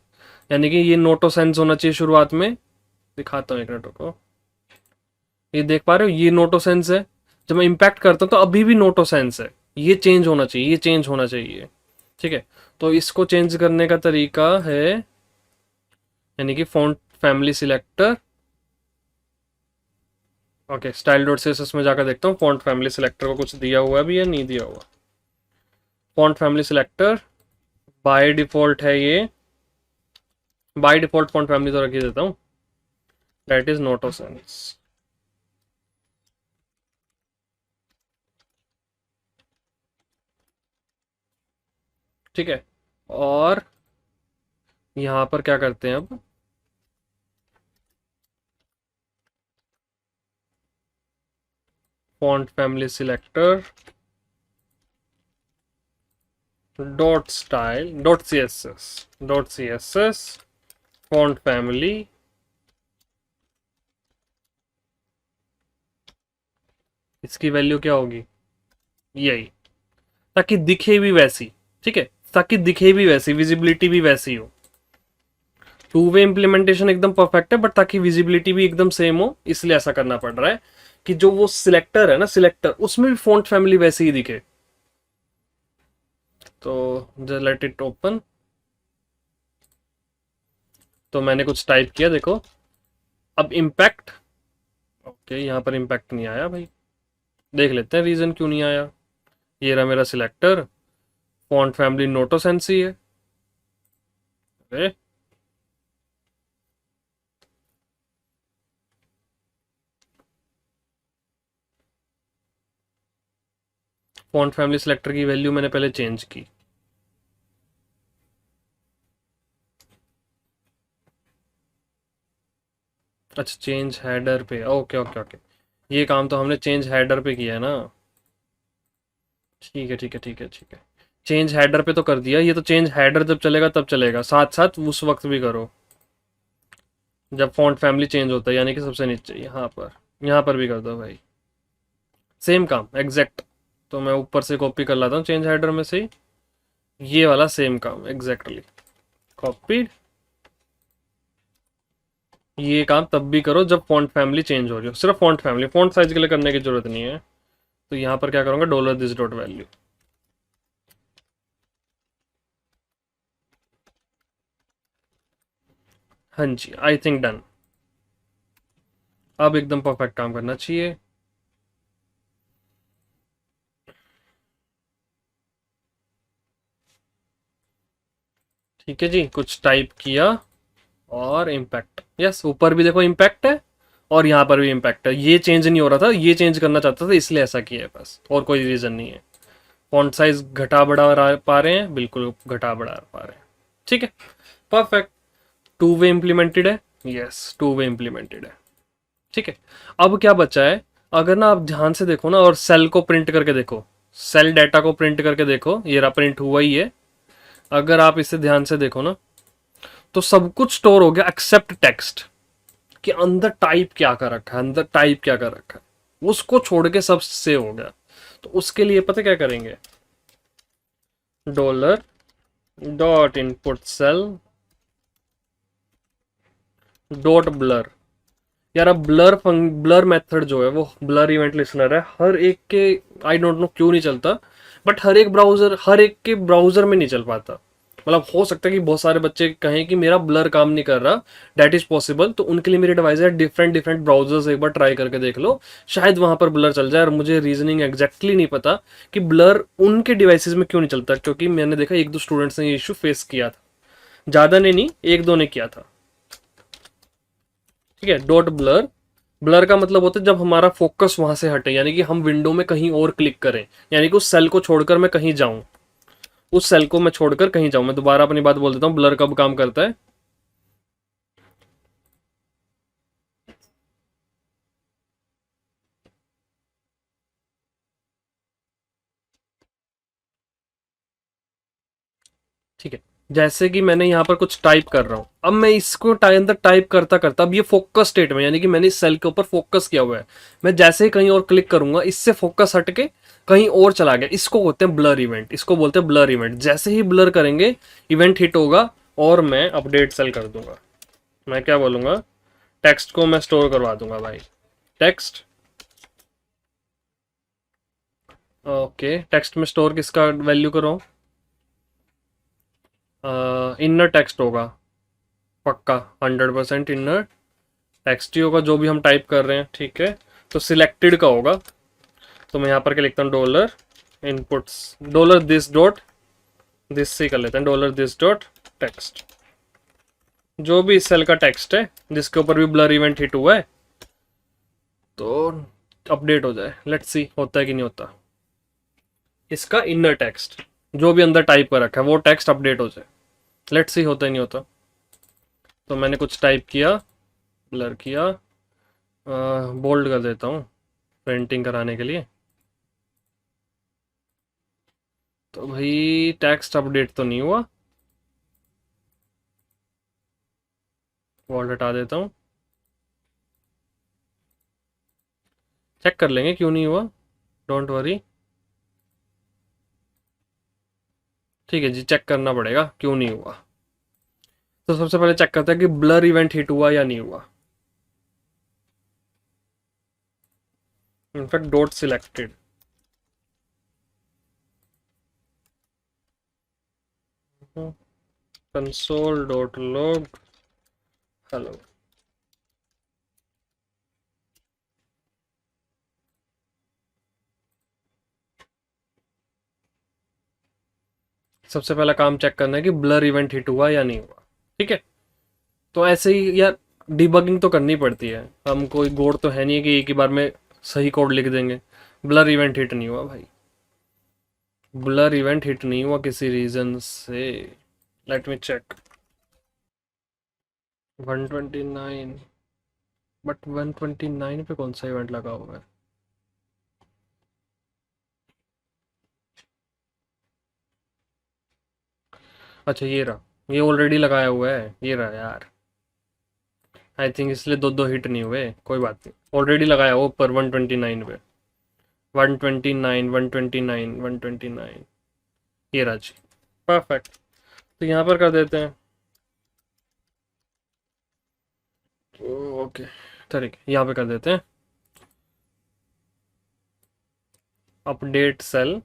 यानी कि ये नोटो सेंस होना चाहिए शुरुआत में। दिखाता हूँ एक मिनट को, ये देख पा रहे हो, ये नोटो सेंस है। जब मैं इम्पैक्ट करता हूँ तो अभी भी नोटो सेंस है, ये चेंज होना चाहिए, ये चेंज होना चाहिए। ठीक है, तो इसको चेंज करने का तरीका है, यानी कि font family selector. Okay, style dot CSS में जाकर देखता हूँ फॉन्ट फैमिली सिलेक्टर को कुछ दिया हुआ भी या नहीं दिया हुआ। Font family selector by default है ये, बाय डिफॉल्ट फॉन्ट फैमिली तो रख ही देता हूँ, दैट इज नोटो सेंस। ठीक है। और यहाँ पर क्या करते हैं अब, font family selector dot style dot C S S font family, इसकी वैल्यू क्या होगी, यही, ताकि दिखे भी वैसी, ठीक है, ताकि दिखे भी वैसी, विजिबिलिटी भी वैसी हो। टू वे इम्प्लीमेंटेशन एकदम परफेक्ट है, बट ताकि विजिबिलिटी भी एकदम सेम हो, इसलिए ऐसा करना पड़ रहा है कि जो वो सिलेक्टर है ना, सिलेक्टर, उसमें भी फॉन्ट फैमिली वैसे ही दिखे। तो जस्ट लेट इट ओपन। तो मैंने कुछ टाइप किया, देखो अब इम्पैक्ट, ओके यहाँ पर इम्पैक्ट नहीं आया भाई, देख लेते हैं रीजन क्यों नहीं आया। ये रहा मेरा selector, font family Noto sensi है। अरे फॉन्ट फैमिली सिलेक्टर की वैल्यू मैंने पहले चेंज की। अच्छा चेंज हेडर पे, ओके ओके ओके, ये काम तो हमने चेंज हेडर पे किया है ना। ठीक है ठीक है ठीक है ठीक है, चेंज हेडर पे तो कर दिया, ये तो चेंज हेडर जब चलेगा तब चलेगा, साथ साथ उस वक्त भी करो जब फॉन्ट फैमिली चेंज होता है, यानी कि सबसे नीचे यहाँ पर भी कर दो भाई, सेम काम एग्जैक्ट। तो मैं ऊपर से कॉपी कर लाता हूँ चेंज हेडर में से ही, ये वाला सेम काम एग्जैक्टली कॉपीड। ये काम तब भी करो जब फॉन्ट फैमिली चेंज हो रही हो, सिर्फ फॉन्ट फैमिली, फॉन्ट साइज के लिए करने की जरूरत नहीं है। तो यहाँ पर क्या करूँगा, डॉलर दिस डॉट वैल्यू, हाँ जी आई थिंक डन। अब एकदम परफेक्ट काम करना चाहिए। ठीक है जी, कुछ टाइप किया और इम्पैक्ट, यस ऊपर भी देखो इम्पैक्ट है और यहाँ पर भी इम्पैक्ट है, ये चेंज नहीं हो रहा था, ये चेंज करना चाहता था इसलिए ऐसा किया है बस, और कोई रीज़न नहीं है। फॉन्ट साइज घटा बढ़ा पा रहे हैं, बिल्कुल घटा बढ़ा पा रहे हैं, ठीक है परफेक्ट। टू वे इम्प्लीमेंटेड है, यस टू वे इम्प्लीमेंटेड है, ठीक है। अब क्या बचा है, अगर ना आप ध्यान से देखो ना और सेल को प्रिंट करके देखो, सेल डाटा को प्रिंट करके देखो, ये रहा प्रिंट हुआ ही है। अगर आप इसे ध्यान से देखो ना, तो सब कुछ स्टोर हो गया एक्सेप्ट टेक्स्ट, कि अंदर टाइप क्या कर रखा है, अंदर टाइप क्या कर रखा है, उसको छोड़ के सब सेव हो गया। तो उसके लिए पता क्या करेंगे, dollar dot input cell dot blur. यार अब ब्लर मेथड जो है वो ब्लर इवेंट लिसनर है, हर एक के, आई डोंट नो क्यों नहीं चलता, बट हर एक के ब्राउजर में नहीं चल पाता। मतलब हो सकता है कि बहुत सारे बच्चे कहें कि मेरा ब्लर काम नहीं कर रहा, दैट इज पॉसिबल, तो उनके लिए मेरी एडवाइस है डिफरेंट डिफरेंट ब्राउजर्स एक बार ट्राई करके देख लो, शायद वहां पर ब्लर चल जाए। और मुझे रीजनिंग एग्जैक्टली नहीं पता कि ब्लर उनके डिवाइसेस में क्यों नहीं चलता, क्योंकि मैंने देखा एक दो स्टूडेंट्स ने ये इशू फेस किया था, ज्यादा ने नहीं, एक दो ने किया था। ठीक है, डॉट ब्लर, ब्लर का मतलब होता है जब हमारा फोकस वहां से हटे, यानी कि हम विंडो में कहीं और क्लिक करें, यानी कि उस सेल को छोड़कर मैं कहीं जाऊं, उस सेल को मैं छोड़कर कहीं जाऊं। मैं दोबारा अपनी बात बोल देता हूं, ब्लर कब काम करता है, ठीक है। जैसे कि मैंने यहाँ पर कुछ टाइप कर रहा हूँ, अब मैं इसको अंदर टाइप करता करता, अब ये फोकस स्टेट में, यानी कि मैंने इस सेल के ऊपर फोकस किया हुआ है, मैं जैसे ही कहीं और क्लिक करूंगा इससे फोकस हट के कहीं और चला गया, इसको बोलते हैं ब्लर इवेंट, इसको बोलते हैं ब्लर इवेंट। जैसे ही ब्लर करेंगे इवेंट हिट होगा और मैं अपडेट सेल कर दूंगा। मैं क्या बोलूंगा, टेक्स्ट को मैं स्टोर करवा दूंगा भाई, टेक्स्ट, ओके टेक्स्ट में स्टोर किसका वैल्यू करो, इनर टेक्स्ट होगा पक्का, 100% इनर टेक्स्ट ही होगा जो भी हम टाइप कर रहे हैं, ठीक है। तो सिलेक्टेड का होगा, तो मैं यहाँ पर क्या लिखता हूँ, dollar inputs dollar this dot, this से कर लेते हैं, डॉलर दिस डॉट टेक्स्ट, जो भी इस सेल का टेक्स्ट है जिसके ऊपर भी ब्लर इवेंट हिट हुआ है, तो अपडेट हो जाए। लेट्स सी होता है कि नहीं होता। इसका इनर टेक्स्ट, जो भी अंदर टाइप कर रखा है वो टेक्स्ट अपडेट हो जाए। लेट्स सी होता ही नहीं होता। तो मैंने कुछ टाइप किया, ब्लर किया, बोल्ड कर देता हूँ प्रिंटिंग कराने के लिए। तो भाई टेक्स्ट अपडेट तो नहीं हुआ, बोल्ड हटा देता हूँ, चेक कर लेंगे क्यों नहीं हुआ, डोंट वरी। ठीक है जी, चेक करना पड़ेगा क्यों नहीं हुआ। तो सबसे पहले चेक करते हैं कि ब्लर इवेंट हिट हुआ या नहीं हुआ। In fact dot selected, console dot log hello. सबसे पहला काम चेक करना है कि ब्लर इवेंट हिट हुआ या नहीं हुआ। ठीक है, तो ऐसे ही यार डिबगिंग तो करनी पड़ती है, हम कोई गोड़ तो है नहीं कि एक ही बार में सही कोड लिख देंगे। ब्लर इवेंट हिट नहीं हुआ भाई, ब्लर इवेंट हिट नहीं हुआ किसी रीजन से। Late me check. 129, बट 129 पे कौन सा इवेंट लगा हुआ है? अच्छा ये रहा, ये ऑलरेडी लगाया हुआ है, ये रहा यार। आई थिंक इसलिए दो दो हिट नहीं हुए, कोई बात नहीं, ऑलरेडी लगाया हुआ ऊपर 129 पे। 129, 129, 129, ये रहा जी। परफेक्ट। तो यहाँ पर कर देते हैं। ओके, ठीक है, यहाँ पे कर देते हैं update cell,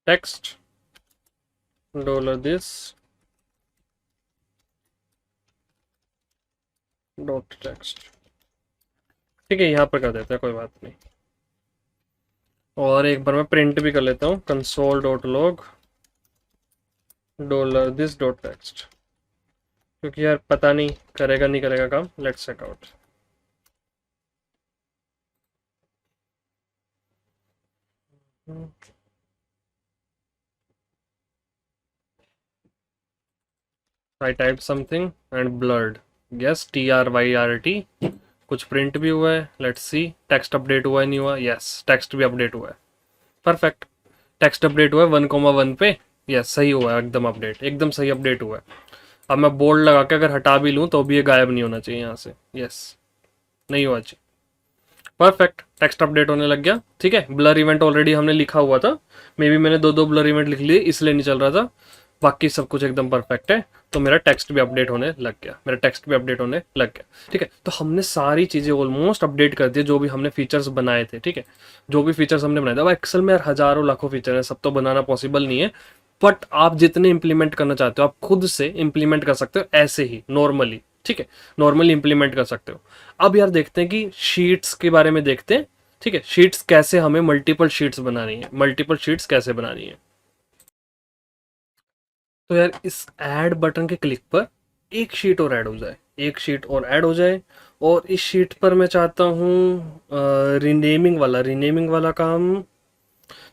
text dollar this dot text. ठीक है, यहाँ पर कर देते हैं, कोई बात नहीं। और एक बार मैं प्रिंट भी कर लेता हूँ, console dot log dollar this dot text, क्योंकि यार पता नहीं करेगा नहीं करेगा काम। Let's check out. I type something and blurred, yes TRYRT। कुछ प्रिंट भी हुआ है, लेट्स सी टेक्स्ट अपडेट हुआ है नहीं हुआ। यस, टेक्स्ट भी अपडेट हुआ है, परफेक्ट। टेक्स्ट अपडेट हुआ है 1,1 पे, यस सही हुआ है, एकदम अपडेट, एकदम सही अपडेट हुआ है। अब मैं बोल्ड लगा के अगर हटा भी लूँ तो भी ये गायब नहीं होना चाहिए यहाँ से, यस नहीं हुआ चाहिए, परफेक्ट। टेक्स्ट अपडेट होने लग गया। ठीक है, ब्लर इवेंट ऑलरेडी हमने लिखा हुआ था, मे बी मैंने दो दो ब्लर इवेंट लिख लिए इसलिए नहीं चल रहा था, बाकी सब कुछ एकदम परफेक्ट है। तो मेरा टेक्स्ट भी अपडेट होने लग गया, मेरा टेक्स्ट भी अपडेट होने लग गया। ठीक है, तो हमने सारी चीज़ें ऑलमोस्ट अपडेट कर दी जो भी हमने फीचर्स बनाए थे। ठीक है, जो भी फीचर्स हमने बनाए थे, अब एक्सेल में यार हजारों लाखों फीचर हैं, सब तो बनाना पॉसिबल नहीं है, बट आप जितने इंप्लीमेंट करना चाहते हो आप खुद से इंप्लीमेंट कर सकते हो ऐसे ही नॉर्मली। ठीक है, नॉर्मली इंप्लीमेंट कर सकते हो। अब यार देखते हैं कि शीट्स के बारे में देखते हैं। ठीक है, शीट्स कैसे, हमें मल्टीपल शीट्स बनानी है, मल्टीपल शीट्स कैसे बनानी है। तो यार इस ऐड बटन के क्लिक पर एक शीट और ऐड हो जाए, एक शीट और ऐड हो जाए। और इस शीट पर मैं चाहता हूँ रीनेमिंग वाला काम।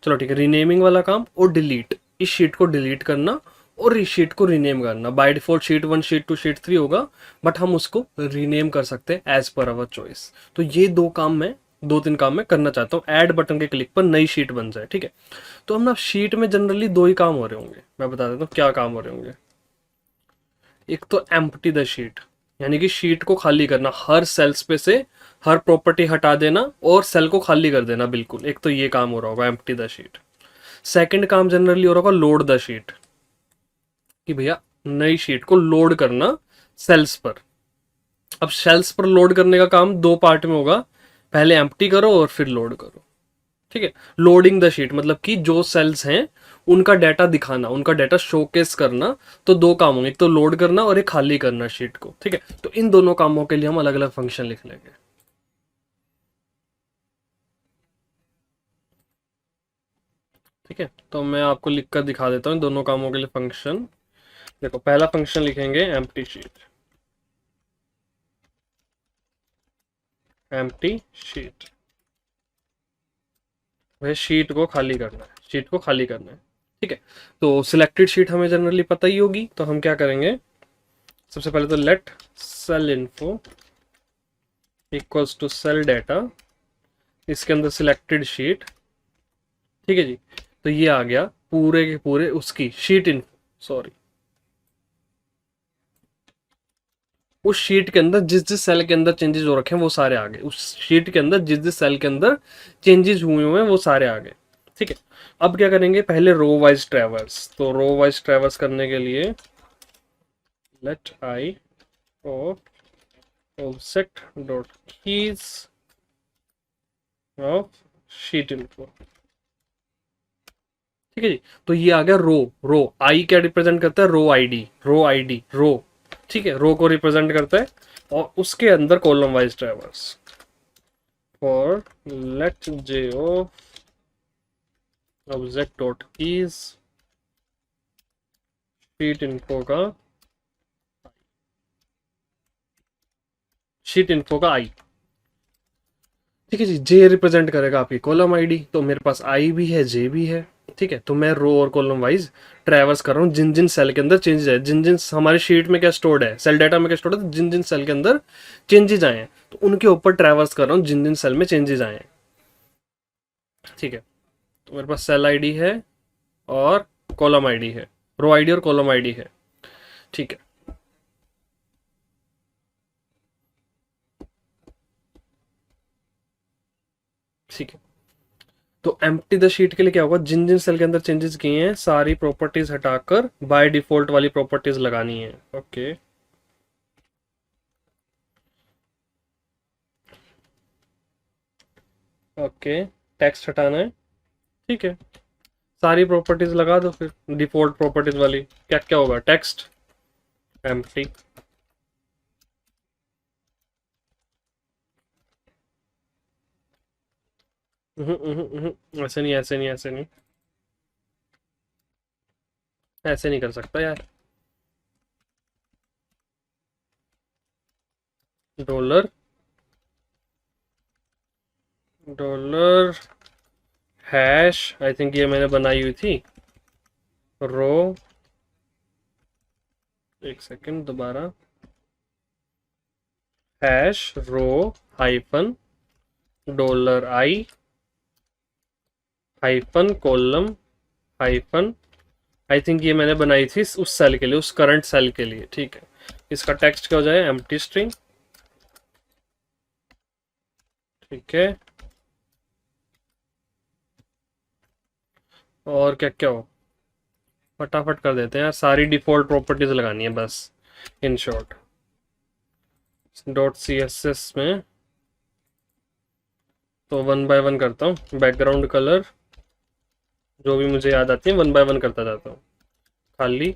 चलो ठीक है, रीनेमिंग वाला काम और डिलीट, इस शीट को डिलीट करना और इस शीट को रीनेम करना। By default sheet 1, sheet 2, sheet 3 होगा, बट हम उसको रीनेम कर सकते हैं एज पर अवर चॉइस। तो ये दो तीन काम मैं करना चाहता हूँ, ऐड बटन के क्लिक पर नई शीट बन जाए। ठीक है, तो हम ना शीट में जनरली दो ही काम हो रहे होंगे, मैं बता देता हूँ क्या काम हो रहे होंगे। एक तो एम्प्टी द शीट, यानी कि शीट को खाली करना, हर सेल्स पे से हर प्रॉपर्टी हटा देना और सेल को खाली कर देना बिल्कुल। एक तो ये काम हो रहा होगा, एम्प्टी द शीट। सेकंड काम जनरली हो रहा होगा लोड द शीट, कि भैया नई शीट को लोड करना सेल्स पर। अब सेल्स पर लोड करने का काम दो पार्ट में होगा, पहले एम्प्टी करो और फिर लोड करो। ठीक है, लोडिंग द शीट मतलब कि जो सेल्स हैं उनका डाटा दिखाना, उनका डाटा शोकेस करना। तो दो काम होंगे, एक तो लोड करना और एक खाली करना शीट को। ठीक है, तो इन दोनों कामों के लिए हम अलग अलग फंक्शन लिख लेंगे। ठीक है, तो मैं आपको लिख कर दिखा देता हूँ दोनों कामों के लिए फंक्शन। देखो, पहला फंक्शन लिखेंगे एम्प्टी शीट, एम्प्टी शीट। वह शीट को खाली करना है, शीट को खाली करना है। ठीक है, तो सिलेक्टेड शीट हमें जनरली पता ही होगी, तो हम क्या करेंगे, सबसे पहले तो let cell info equals to cell data, इसके अंदर सिलेक्टेड शीट। ठीक है जी, तो ये आ गया पूरे के पूरे उसकी शीट इन्फो, सॉरी, उस शीट के अंदर जिस जिस सेल के अंदर चेंजेस हो रखे हैं वो सारे आ गए, उस शीट के अंदर जिस जिस सेल के अंदर चेंजेस हुए हुए हैं वो सारे आ गए। ठीक है, अब क्या करेंगे, पहले रो वाइज ट्रैवर्स, तो रो वाइज ट्रैवर्स करने के लिए let I of object dot keys of sheet info. ठीक है जी, तो ये आ गया रो, रो आई क्या रिप्रेजेंट करता है, रो आईडी, रो आईडी रो। ठीक है, रो को रिप्रेजेंट करता है, और उसके अंदर column wise traverse for let J of object dot keys sheet info का, शीट इन्फो का आई। ठीक है जी, जे रिप्रेजेंट करेगा आपकी कॉलम आईडी, तो मेरे पास आई भी है जे भी है। ठीक है, तो मैं रो और कॉलम वाइज ट्रैवर्स कर रहा हूँ, जिन जिन सेल के अंदर चेंजेस है, जिन जिन हमारे शीट में क्या स्टोर्ड है, सेल डाटा में क्या स्टोर्ड है, तो जिन जिन सेल के अंदर चेंजेस आए हैं तो उनके ऊपर ट्रैवर्स कर रहा हूँ, जिन जिन सेल में चेंजेस आए हैं। ठीक है, तो मेरे पास सेल आईडी है और कॉलम आईडी है, रो आईडी और कॉलम आईडी है। ठीक है, ठीक है, तो एम्प्टी द शीट के लिए क्या होगा, जिन जिन सेल के अंदर चेंजेस किए हैं सारी प्रॉपर्टीज हटाकर बाय डिफॉल्ट वाली प्रॉपर्टीज लगानी है। ओके, ओके, टेक्स्ट हटाना है। ठीक है, सारी प्रॉपर्टीज लगा दो फिर डिफॉल्ट प्रॉपर्टीज वाली, क्या क्या होगा, टेक्स्ट एम्प्टी, ऐसे नहीं, ऐसे नहीं, ऐसे नहीं, ऐसे नहीं कर सकता यार, dollar, dollar hash, I think ये मैंने बनाई हुई थी, रो, एक सेकंड दोबारा, hash row hyphen dollar I hyphen column hyphen, I think ये मैंने बनाई थी उस सेल के लिए, उस करंट सेल के लिए। ठीक है, इसका टेक्स्ट क्या हो जाए, एम्प्टी स्ट्रिंग। ठीक है, और क्या क्या हो, फटाफट कर देते हैं यार, सारी डिफॉल्ट प्रॉपर्टीज लगानी है बस, in short. Dot C S S में तो वन बाय वन करता हूँ, बैकग्राउंड कलर जो भी मुझे याद आती है वन बाय वन करता जाता हूँ, खाली,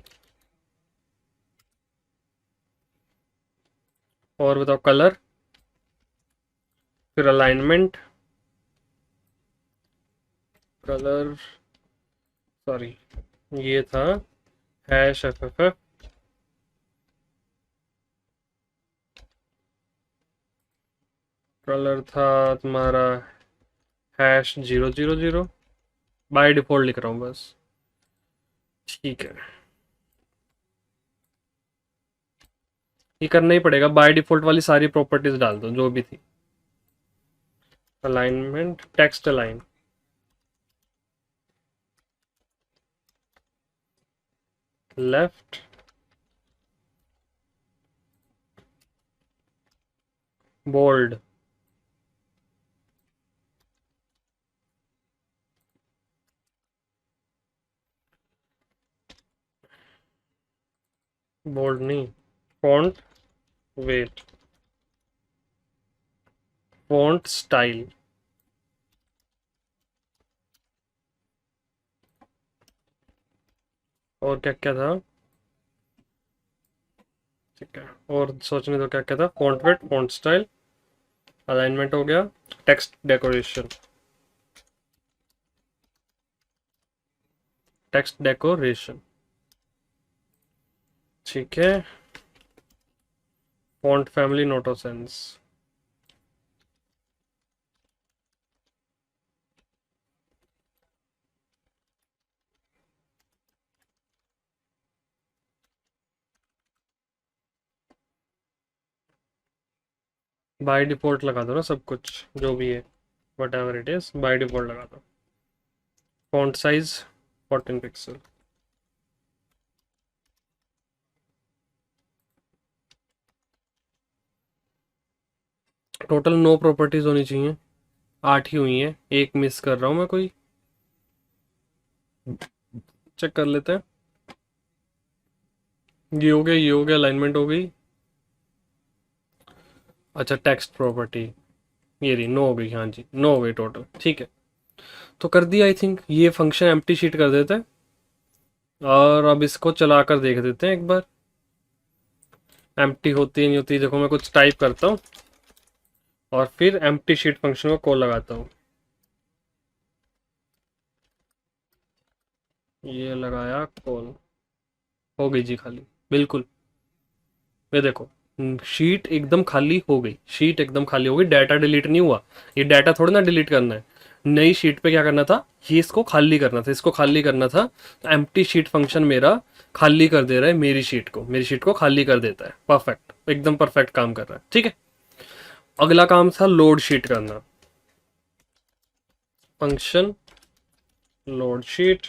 और बताओ कलर, फिर अलाइनमेंट, कलर, सॉरी ये था hash F F F, colour था तुम्हारा हैश 000, बाय डिफॉल्ट लिख रहा हूँ बस। ठीक है, ये करना ही पड़ेगा, बाय डिफॉल्ट वाली सारी प्रॉपर्टीज डाल दो जो भी थी, alignment text align, left, bold, bold नहीं, फॉन्ट वेट, फॉन्ट स्टाइल, और क्या क्या था, ठीक है, और सोचने दो क्या क्या था, font weight, font style, alignment हो गया, टेक्स्ट डेकोरेशन, टेक्स्ट डेकोरेशन। ठीक है, font family Noto sense, by default लगा दो ना सब कुछ जो भी है, what ever it is by default लगा दो। Font size 14 pixel. Total 9 properties होनी चाहिए, 8 ही हुई हैं, एक मिस कर रहा हूँ मैं कोई, चेक कर लेते हैं। ये हो गया, ये हो गया, अलाइनमेंट हो गई। अच्छा टेक्स्ट प्रॉपर्टी, ये रही 9 हो गई, हाँ जी 9 हो गई टोटल, ठीक है। तो कर दिया आई थिंक, ये फंक्शन एम्प्टी शीट कर देते हैं और अब इसको चला कर देख देते हैं एक बार एम्प्टी होती है नहीं होती। देखो मैं कुछ टाइप करता हूँ और फिर एम्प्टी शीट फंक्शन को कॉल लगाता हूँ। ये लगाया कॉल, हो गई जी खाली, बिल्कुल। ये देखो शीट एकदम खाली हो गई, शीट एकदम खाली हो गई, डाटा डिलीट नहीं हुआ। ये डाटा थोड़ा ना डिलीट करना है, नई शीट पे क्या करना था, ये इसको खाली करना था, इसको खाली करना था। तो एम्प्टी शीट फंक्शन मेरा खाली कर दे रहा है मेरी शीट को, मेरी शीट को खाली कर देता है। परफेक्ट, एकदम परफेक्ट काम कर रहा है, ठीक है। अगला काम था लोड शीट करना, फंक्शन लोड शीट।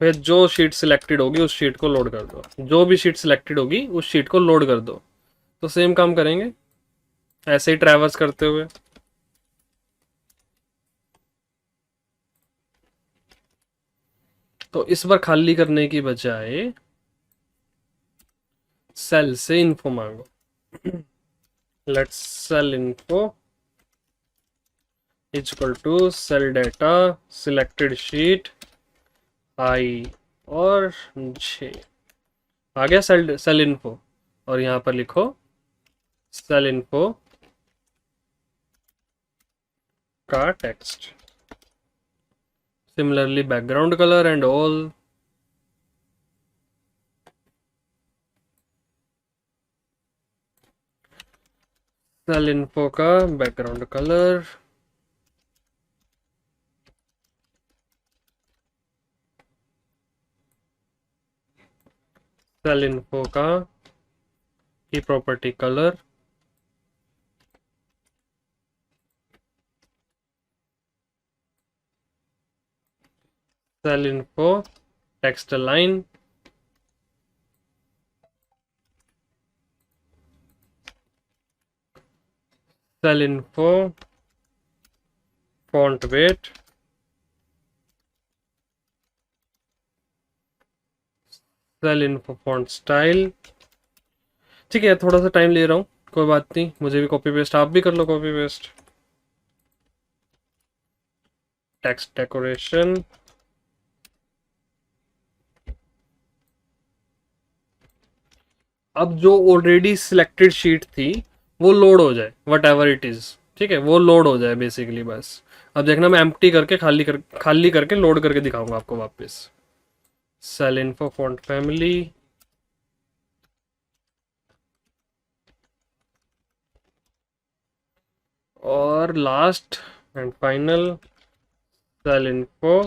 फिर जो शीट सिलेक्टेड होगी उस शीट को लोड कर दो, जो भी शीट सिलेक्टेड होगी उस शीट को लोड कर दो। तो सेम काम करेंगे ऐसे ही ट्रैवर्स करते हुए। तो इस बार खाली करने की बजाय सेल से इन्फो मांगो। Let's cell info is equal to cell data selected sheet I और जे। आ गया सेल सेल इन्फो, और यहाँ पर लिखो सेल इन्फो का text, similarly background colour and all. Cell info का बैकग्राउंड कलर, सेल इन्फो का key property colour, cell info text align, cell info font weight, cell info font style. ठीक है, थोड़ा सा टाइम ले रहा हूँ, कोई बात नहीं, मुझे भी कॉपी पेस्ट, आप भी कर लो कॉपी पेस्ट। टेक्स्ट डेकोरेशन, अब जो ऑलरेडी सिलेक्टेड शीट थी वो लोड हो जाए, वट एवर इट इज, ठीक है, वो लोड हो जाए बेसिकली बस। अब देखना मैं एम्प्टी करके खाली करके लोड करके दिखाऊंगा आपको वापस। सेल इन्फो फॉन्ट फैमिली, और last and final cell info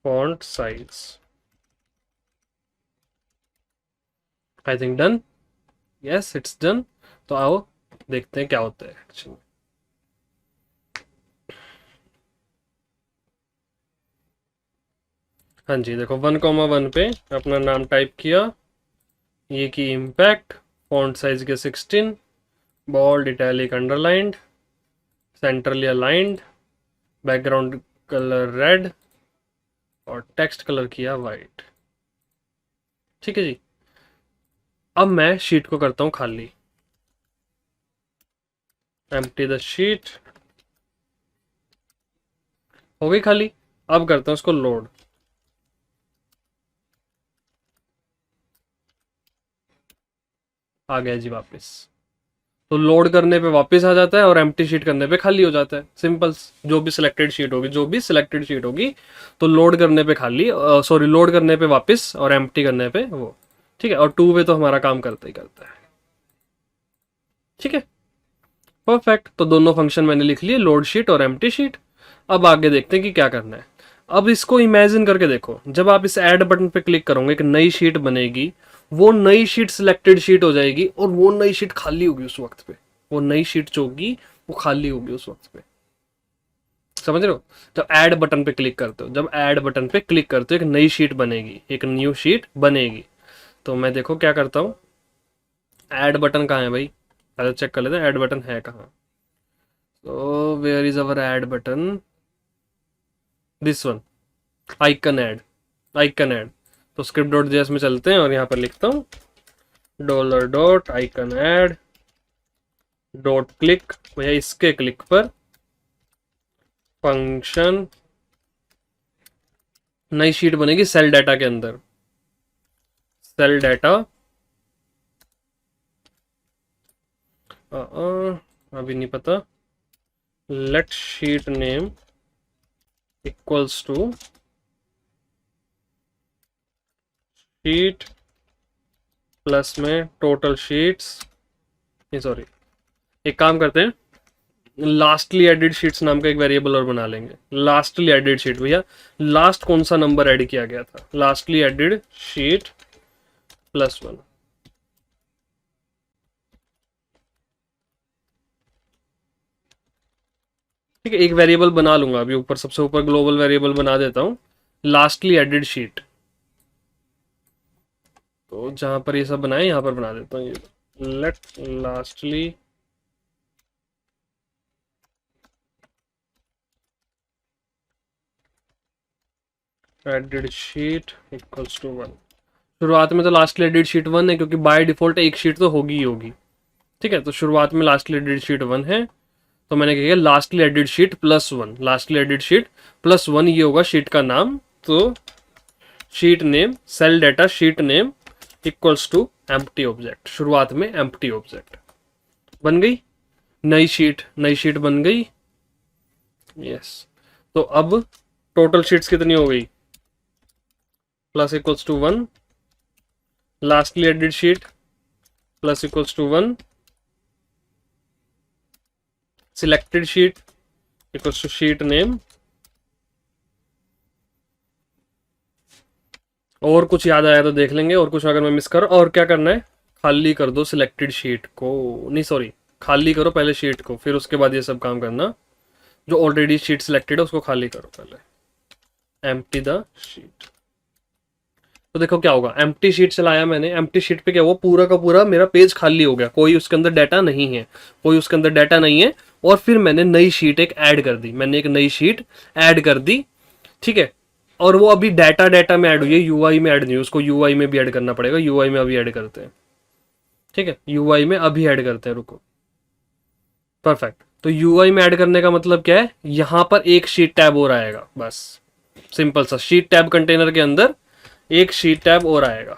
font size. I think done, yes it's done. तो आओ देखते हैं क्या होता है एक्चुअली। हाँ जी देखो 1,1 पे अपना नाम टाइप किया, ये की इम्पैक्ट, फॉन्ट साइज के 16, bold italic underlined, centrally aligned, background colour red और टेक्स्ट कलर किया वाइट। ठीक है जी, अब मैं शीट को करता हूँ खाली, एम्प्टी द शीट, हो गई खाली। अब करता हूँ इसको लोड, आ गया जी वापस। तो लोड करने पे वापस आ जाता है और एम्प्टी शीट करने पे खाली हो जाता है, सिंपल। जो भी सिलेक्टेड शीट होगी, जो भी सिलेक्टेड शीट होगी, तो लोड करने पे खाली, सॉरी लोड करने पे वापस और एम्प्टी करने पे वो, ठीक है। और 2 वे तो हमारा काम करता ही करता है, ठीक है, परफेक्ट। तो दोनों फंक्शन मैंने लिख लिए, लोड शीट और एम्प्टी शीट। अब आगे देखते हैं कि क्या करना है। अब इसको इमेजिन करके देखो, जब आप इस ऐड बटन पे क्लिक करोगे एक नई शीट बनेगी, वो नई शीट सिलेक्टेड शीट हो जाएगी और वो नई शीट खाली होगी उस वक्त पे। वो नई शीट जो होगी वो खाली होगी उस वक्त पे। समझ रहे हो? जब ऐड बटन पे क्लिक करते हो, जब ऐड बटन पे क्लिक करते हो एक नई शीट बनेगी, एक न्यू शीट बनेगी। तो मैं देखो क्या करता हूँ, ऐड बटन कहाँ है भाई, पहले चेक कर लेते हैं ऐड बटन है कहाँ। तो where is our add button, this one, icon add, icon add. तो स्क्रिप्ट डॉट जेएस में चलते हैं और यहाँ पर लिखता हूँ dollar dot icon add dot click. भैया इसके क्लिक पर फंक्शन नई शीट बनेगी सेल डाटा के अंदर। सेल डाटा अभी नहीं पता, let sheet name equals to sheet plus में टोटल शीट्स, नहीं सॉरी, एक काम करते हैं, लास्टली एडिड शीट्स नाम का एक वेरिएबल और बना लेंगे। लास्टली एडिड शीट, भैया लास्ट कौन सा नंबर ऐड किया गया था, लास्टली एडिड शीट प्लस 1। ठीक है, एक वेरिएबल बना लूंगा अभी ऊपर, सबसे ऊपर ग्लोबल वेरिएबल बना देता हूँ लास्टली एडिड शीट। तो जहां पर ये सब बनाए यहां पर बना देता हूँ ये let lastly added sheet equals to 1। शुरुआत में तो लास्टली एडिड शीट 1 है क्योंकि बाय डिफॉल्ट एक शीट तो होगी ही होगी। ठीक है, तो शुरुआत में लास्टली एडिड शीट 1 है, तो मैंने क्या किया lastly added sheet plus 1, lastly added sheet plus 1 ये होगा शीट का नाम। तो sheet name cell data sheet name equals to empty object, शुरुआत में एम्प्टी ऑब्जेक्ट बन गई, नई शीट, नई शीट बन गई। यस, तो अब टोटल शीट्स कितनी हो गई, plus equals to 1, lastly added sheet plus equals to 1, selected sheet equals to sheet name. और कुछ याद आया तो देख लेंगे, और कुछ अगर मैं मिस कर, और क्या करना है, खाली कर दो सिलेक्टेड शीट को, नहीं सॉरी, खाली करो पहले शीट को, फिर उसके बाद ये सब काम करना। जो ऑलरेडी शीट सिलेक्टेड है उसको खाली करो पहले, एम्प्टी द शीट। तो देखो क्या होगा, एम्प्टी शीट चलाया मैंने, एम्प्टी शीट पे क्या हुआ, पूरा का पूरा मेरा पेज खाली हो गया, कोई उसके अंदर डाटा नहीं है, कोई उसके अंदर डाटा नहीं है। और फिर मैंने नई शीट एक ऐड कर दी, मैंने एक नई शीट ऐड कर दी। ठीक है, और वो अभी डाटा डाटा में ऐड हुई है, यूआई में ऐड नहीं हुई, उसको यूआई में भी ऐड करना पड़ेगा, यूआई में अभी ऐड करते हैं। ठीक है, यूआई में अभी ऐड करते हैं, रुको। परफेक्ट, तो यूआई में ऐड करने का मतलब क्या है, यहां पर एक शीट टैब और आएगा, बस सिंपल सा, शीट टैब कंटेनर के अंदर एक शीट टैब और आएगा।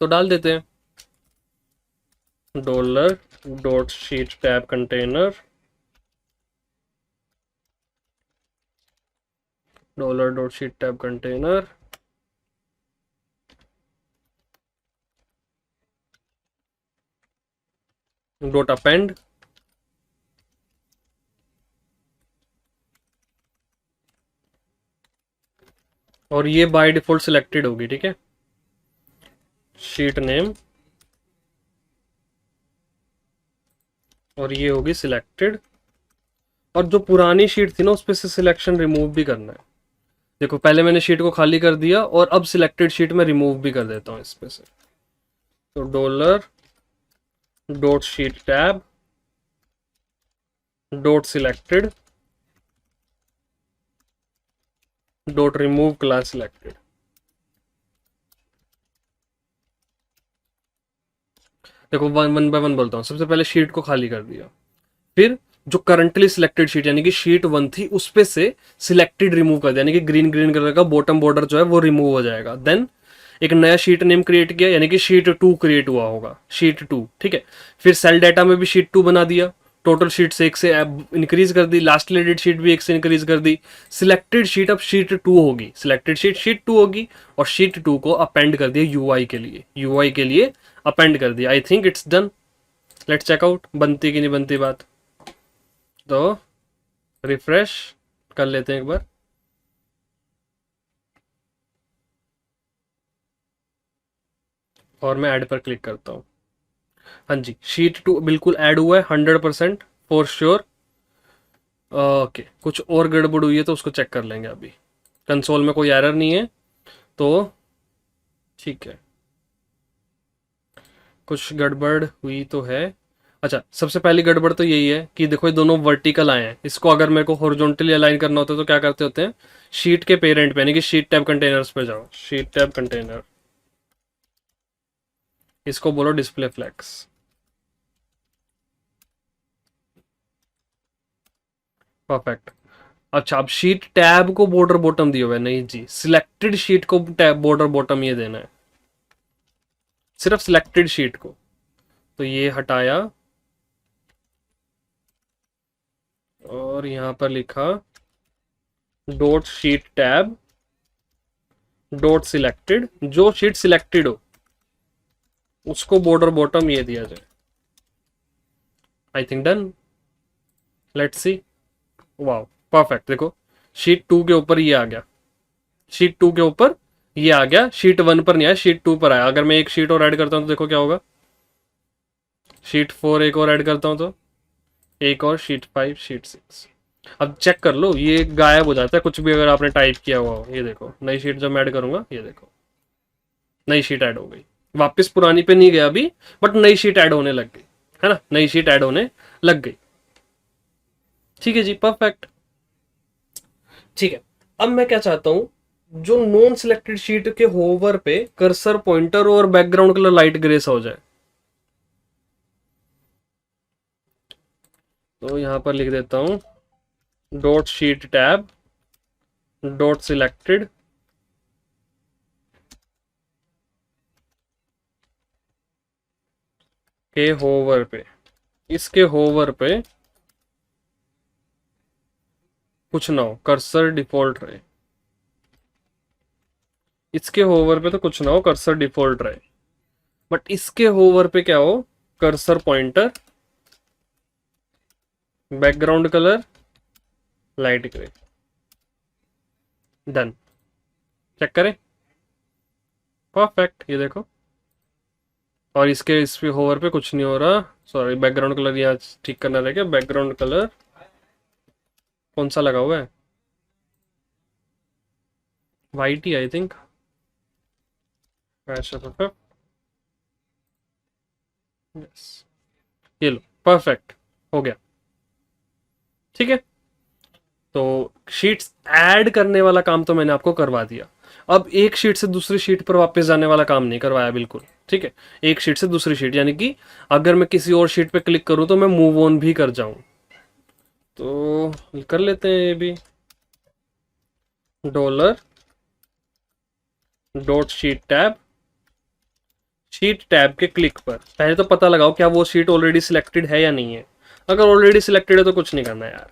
तो डाल देते हैं dollar dot sheet tab container, dollar dot sheet tab container dot append, और ये बाय डिफॉल्ट सिलेक्टेड होगी। ठीक है, शीट नेम, और ये होगी सिलेक्टेड। और जो पुरानी शीट थी ना उस पर से सिलेक्शन रिमूव भी करना है। देखो पहले मैंने शीट को खाली कर दिया और अब सिलेक्टेड शीट में रिमूव भी कर देता हूँ इस पे से। तो dollar dot sheet tab dot selected dot remove class selected. देखो वन वन बाय वन बोलता हूँ, सबसे पहले शीट को खाली कर दिया, फिर जो करंटली सिलेक्टेड शीट यानी कि शीट 1 थी उस पे से सिलेक्टेड रिमूव कर दिया, यानी कि ग्रीन ग्रीन कलर का बॉटम बॉर्डर जो है वो रिमूव हो जाएगा। देन एक नया शीट नेम क्रिएट किया, यानी कि शीट 2 क्रिएट हुआ होगा, शीट 2। ठीक है, फिर सेल डाटा में भी शीट 2 बना दिया, टोटल शीट से 1 से इंक्रीज कर दी, लास्ट एडिट शीट भी 1 से इंक्रीज कर दी। सिलेक्टेड शीट अब शीट 2 होगी, सिलेक्टेड शीट शीट 2 होगी, और शीट 2 को अपेंड कर दिया यूआई के लिए, यूआई के लिए अपेंड कर दिया। I think it's done, let's check out बनती कि नहीं बनती बात। तो रिफ्रेश कर लेते हैं एक बार। और मैं ऐड पर क्लिक करता हूँ। हाँ जी, शीट 2 बिल्कुल ऐड हुआ है 100% फॉर श्योर। ओके, कुछ और गड़बड़ हुई है तो उसको चेक कर लेंगे अभी। कंसोल में कोई एरर नहीं है तो ठीक है। कुछ गड़बड़ हुई तो है। अच्छा, सबसे पहली गड़बड़ तो यही है कि देखो ये दोनों वर्टिकल आए हैं। इसको अगर मेरे को हॉरिजॉन्टली अलाइन करना होता है तो क्या करते होते हैं, शीट के पेरेंट पे यानी कि शीट टैब कंटेनर्स पे जाओ, शीट टैब कंटेनर, इसको बोलो डिस्प्ले फ्लेक्स। परफेक्ट। अच्छा, अब शीट टैब को बॉर्डर बॉटम दिया हुआ है, नहीं जी, सिलेक्टेड शीट को टैब बॉर्डर बॉटम ये देना है, सिर्फ सिलेक्टेड शीट को। तो ये हटाया और यहां पर लिखा dot sheet tab dot selected, जो शीट सिलेक्टेड हो उसको बॉर्डर बॉटम ये दिया जाए। आई think done. Let's see. Wow, perfect. देखो शीट 2 के ऊपर ये आ गया, शीट 2 के ऊपर ये आ गया, शीट 1 पर नहीं आया, शीट 2 पर आया। अगर मैं एक शीट और ऐड करता हूं तो देखो क्या होगा, शीट 4 एक और ऐड करता हूं तो एक और, शीट 5, शीट 6। अब चेक कर लो, ये गायब हो जाता है कुछ भी अगर आपने टाइप किया हुआ हो। ये देखो नई शीट जब मैं ऐड करूंगा, ये देखो नई शीट ऐड हो गई, वापस पुरानी पे नहीं गया अभी, बट नई शीट ऐड होने लग गई, है ना, नई शीट ऐड होने लग गई। ठीक है जी, परफेक्ट। ठीक है, अब मैं क्या चाहता हूं, जो नॉन सिलेक्टेड शीट के होवर पे कर्सर पॉइंटर और बैकग्राउंड कलर लाइट ग्रे सा हो जाए। तो यहां पर लिख देता हूं dot sheet tab dot selected के होवर पे, इसके होवर पे कुछ ना हो, कर्सर डिफॉल्ट रहे। इसके होवर पे तो कुछ ना हो, कर्सर डिफॉल्ट रहे, बट इसके होवर पे क्या हो, cursor pointer, background colour light grey. Done. Check करें, परफेक्ट। ये देखो, और इसके इस पे होवर पे कुछ नहीं हो रहा। सॉरी, बैकग्राउंड कलर यहाँ ठीक करना रहेगा। बैकग्राउंड कलर कौन सा लगा हुआ है, white he I think. Yes, ये लो, परफेक्ट हो गया। ठीक है, तो शीट्स ऐड करने वाला काम तो मैंने आपको करवा दिया। अब एक शीट से दूसरी शीट पर वापस जाने वाला काम नहीं करवाया बिल्कुल। ठीक है, एक शीट से दूसरी शीट, यानी कि अगर मैं किसी और शीट पे क्लिक करूं तो मैं मूव ऑन भी कर जाऊं। तो कर लेते हैं ये भी, dollar dot sheet tab, sheet tab के क्लिक पर पहले तो पता लगाओ क्या वो शीट ऑलरेडी सिलेक्टेड है या नहीं है। अगर ऑलरेडी सिलेक्टेड है तो कुछ नहीं करना यार,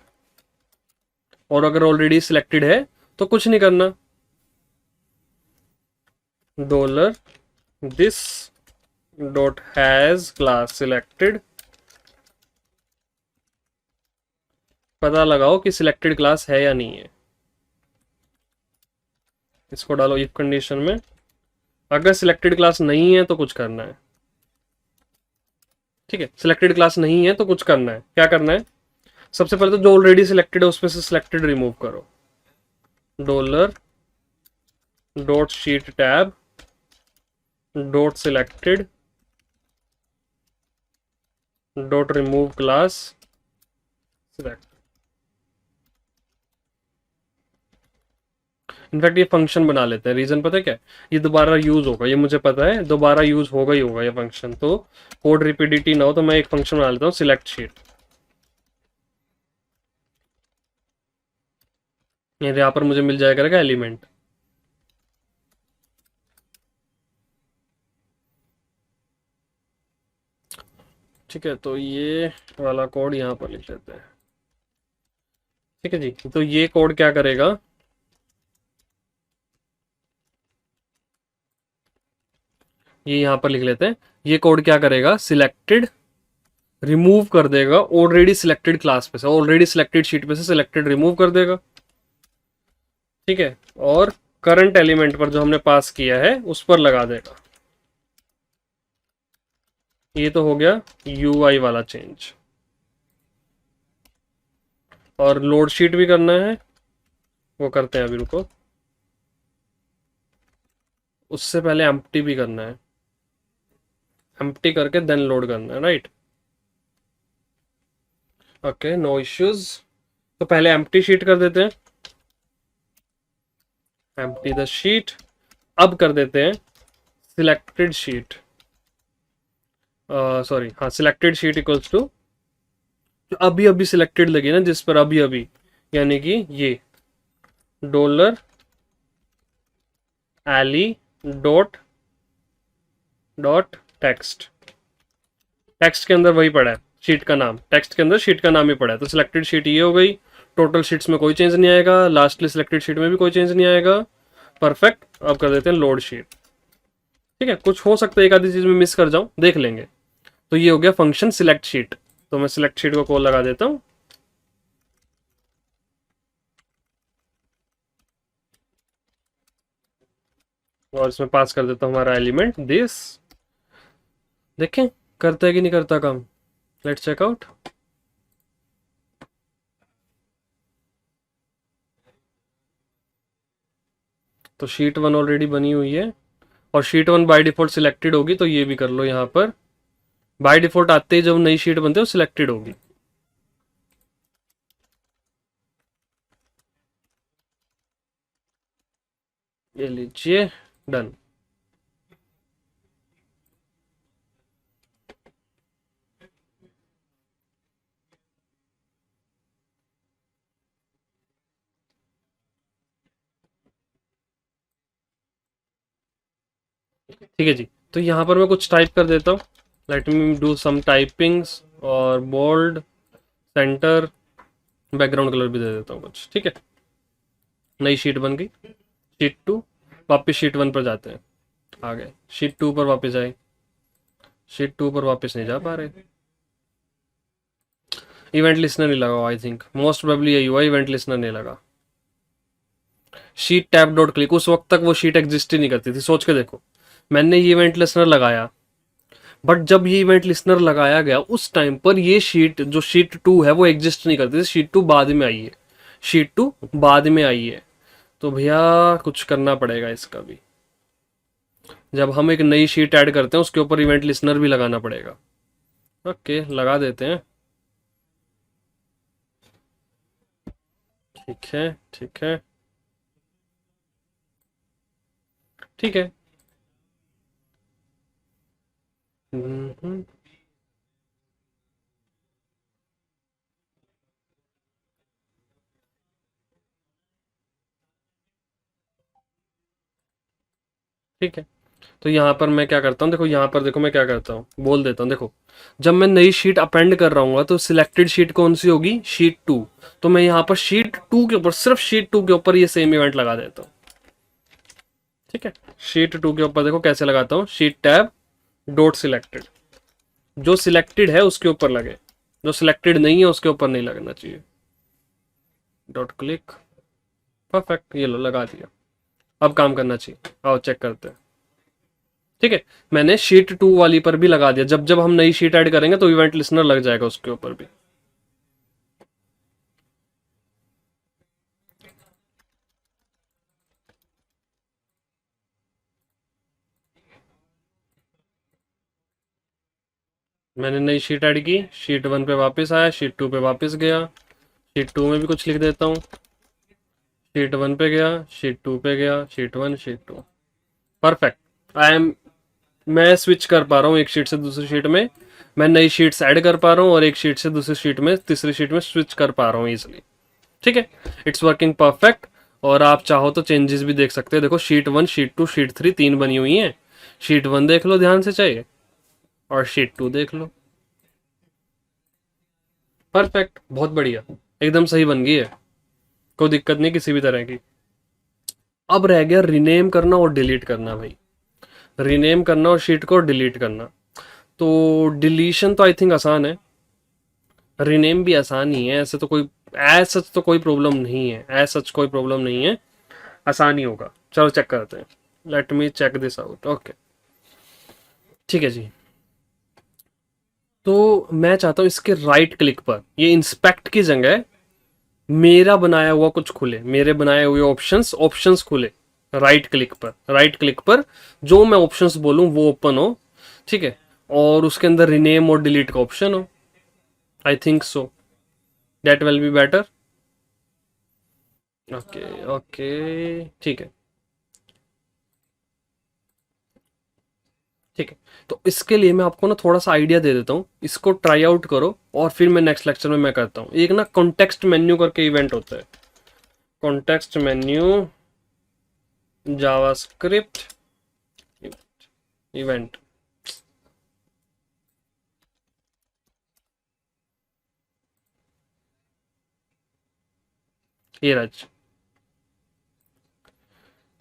और अगर ऑलरेडी सिलेक्टेड है तो कुछ नहीं करना। Dollar this dot has class selected, पता लगाओ कि सिलेक्टेड क्लास है या नहीं है। इसको डालो इफ कंडीशन में, अगर सिलेक्टेड क्लास नहीं है तो कुछ करना है। ठीक है, सिलेक्टेड क्लास नहीं है तो कुछ करना है। क्या करना है, सबसे पहले तो जो ऑलरेडी सिलेक्टेड है उसमें से सिलेक्टेड रिमूव करो। Dollar dot sheet tab dot selected dot remove class select. In fact ये फंक्शन बना लेते हैं, रीजन पता है क्या, ये दोबारा यूज होगा, ये मुझे पता है दोबारा यूज होगा ही होगा ये फंक्शन। तो कोड रिपीडिटी ना हो तो मैं एक फंक्शन बना लेता हूँ, सिलेक्ट शीट। यहाँ पर मुझे मिल जाया करेगा एलिमेंट। ठीक है, तो ये वाला कोड यहाँ पर लिख लेते हैं। ठीक है जी, तो ये कोड क्या करेगा, ये यहाँ पर लिख लेते हैं। ये कोड क्या करेगा, सिलेक्टेड रिमूव कर देगा ऑलरेडी सिलेक्टेड क्लास पे से, ऑलरेडी सिलेक्टेड शीट पे से सिलेक्टेड रिमूव कर देगा। ठीक है, और करंट एलिमेंट पर जो हमने पास किया है उस पर लगा देगा। ये तो हो गया यूआई वाला चेंज। और लोड शीट भी करना है, वो करते हैं अभी, रुको। उससे पहले एम्प्टी भी करना है, एम्प्टी करके देन लोड करना है, राइट। Okay, no issues. तो पहले एम्प्टी शीट कर देते हैं, एम्प्टी द शीट। अब कर देते हैं सिलेक्टेड शीट, सॉरी हाँ, सिलेक्टेड शीट इक्वल्स टू जो अभी अभी सिलेक्टेड लगी ना, जिस पर अभी अभी, यानी कि ये $ali dot dot text. Text के अंदर वही पड़ा है, शीट का नाम, टेक्स्ट के अंदर शीट का नाम ही पड़ा है। तो सिलेक्टेड शीट ये हो गई, टोटल शीट्स में कोई चेंज नहीं आएगा, लास्टली सिलेक्टेड शीट में भी कोई चेंज नहीं आएगा। परफेक्ट। अब कर देते हैं लोड शीट। ठीक है, कुछ हो सकता है एक आधी चीज में मिस कर जाऊं, देख लेंगे। तो ये हो गया फंक्शन सिलेक्ट शीट। तो मैं सिलेक्ट शीट को कॉल लगा देता हूं, और इसमें पास कर देता हूं हमारा एलिमेंट दिस। देखें करता है कि नहीं करता काम, लेट्स चेक आउट। तो शीट 1 ऑलरेडी बनी हुई है, और शीट 1 बाय डिफॉल्ट सिलेक्टेड होगी, तो ये भी कर लो यहाँ पर। बाय डिफॉल्ट आते ही जब नई शीट बनते है वो सिलेक्टेड होगी। ये लीजिए, डन। ठीक है जी, तो यहाँ पर मैं कुछ टाइप कर देता हूँ। Let me do some typings, और बोल्ड, सेंटर, बैकग्राउंड कलर भी दे देता हूँ कुछ। ठीक है, नई शीट बन गई, शीट 2। वापस शीट 1 पर जाते हैं, आ गए शीट 2 पर वापस आए, शीट 2 पर वापस नहीं जा पा रहे। इवेंट लिस्नर नहीं लगा, आई थिंक मोस्ट प्रोबेबली यही हुआ, इवेंट लिस्नर नहीं लगा। शीट टैब डॉट क्लिक, उस वक्त तक वो शीट एग्जिस्ट ही नहीं करती थी, सोच के देखो। मैंने ये इवेंट लिस्नर लगाया, बट जब ये इवेंट लिस्नर लगाया गया उस टाइम पर ये शीट, जो शीट 2 है, वो एग्जिस्ट नहीं करती थी। शीट 2 बाद में आई है, शीट 2 बाद में आई है। तो भैया कुछ करना पड़ेगा इसका भी। जब हम एक नई शीट ऐड करते हैं उसके ऊपर इवेंट लिस्नर भी लगाना पड़ेगा। ओके, लगा देते हैं। ठीक है, ठीक है, ठीक है। हम्म, ठीक है। तो यहाँ पर मैं क्या करता हूँ, देखो यहाँ पर देखो मैं क्या करता हूँ, बोल देता हूँ। देखो जब मैं नई शीट अपेंड कर रहा हूँ तो सिलेक्टेड शीट कौन सी होगी, शीट 2। तो मैं यहाँ पर शीट 2 के ऊपर, सिर्फ शीट 2 के ऊपर ये सेम इवेंट लगा देता हूँ। ठीक है, शीट 2 के ऊपर देखो कैसे लगाता हूँ, शीट टैब डॉट सिलेक्टेड। जो सिलेक्टेड है उसके ऊपर लगे, जो सिलेक्टेड नहीं है उसके ऊपर नहीं लगना चाहिए। डॉट क्लिक, परफेक्ट, ये लो लगा दिया। अब काम करना चाहिए, आओ चेक करते हैं। ठीक है, मैंने शीट 2 वाली पर भी लगा दिया। जब जब हम नई शीट ऐड करेंगे तो इवेंट लिस्नर लग जाएगा उसके ऊपर भी। मैंने नई शीट ऐड की, शीट 1 पे वापस आया, शीट 2 पे वापस गया, शीट 2 में भी कुछ लिख देता हूँ, शीट 1 पे गया, शीट 2 पे गया, sheet 1, sheet 2। Perfect. I am, मैं स्विच कर पा रहा हूँ एक शीट से दूसरी शीट में। मैं नई शीट्स ऐड कर पा रहा हूँ और एक शीट से दूसरी शीट में, तीसरी शीट में स्विच कर पा रहा हूँ इजिली। ठीक है, इट्स वर्किंग परफेक्ट। और आप चाहो तो चेंजेस भी देख सकते हैं। देखो शीट 1, शीट 2, शीट 3 तीन बनी हुई हैं। शीट 1 देख लो ध्यान से चाहिए, और शीट 2 देख लो। परफेक्ट, बहुत बढ़िया, एकदम सही बन गई है, कोई दिक्कत नहीं किसी भी तरह की। अब रह गया रीनेम करना और डिलीट करना भाई। रीनेम करना और शीट को डिलीट करना। तो डिलीशन तो आई थिंक आसान है, रीनेम भी आसान ही है। ऐसे तो कोई, एज सच तो कोई प्रॉब्लम नहीं है, एज सच कोई प्रॉब्लम नहीं है, आसान ही होगा। चलो चेक करते हैं, let me check this out. Okay, ठीक है जी। तो मैं चाहता हूँ इसके राइट क्लिक पर ये इंस्पेक्ट की जगह मेरा बनाया हुआ कुछ खुले, मेरे बनाए हुए ऑप्शंस ऑप्शंस खुले राइट क्लिक पर जो मैं ऑप्शंस बोलूं वो ओपन हो, ठीक है, और उसके अंदर रिनेम और डिलीट का ऑप्शन हो। I think so that will be better. Okay okay, ठीक है ठीक है। तो इसके लिए मैं आपको ना थोड़ा सा आइडिया दे देता हूँ, इसको ट्राई आउट करो और फिर मैं नेक्स्ट लेक्चर में मैं करता हूँ। एक ना कॉन्टेक्स्ट मेन्यू करके इवेंट होता है, कॉन्टेक्स्ट मेन्यू जावास्क्रिप्ट इवेंट। ये राज,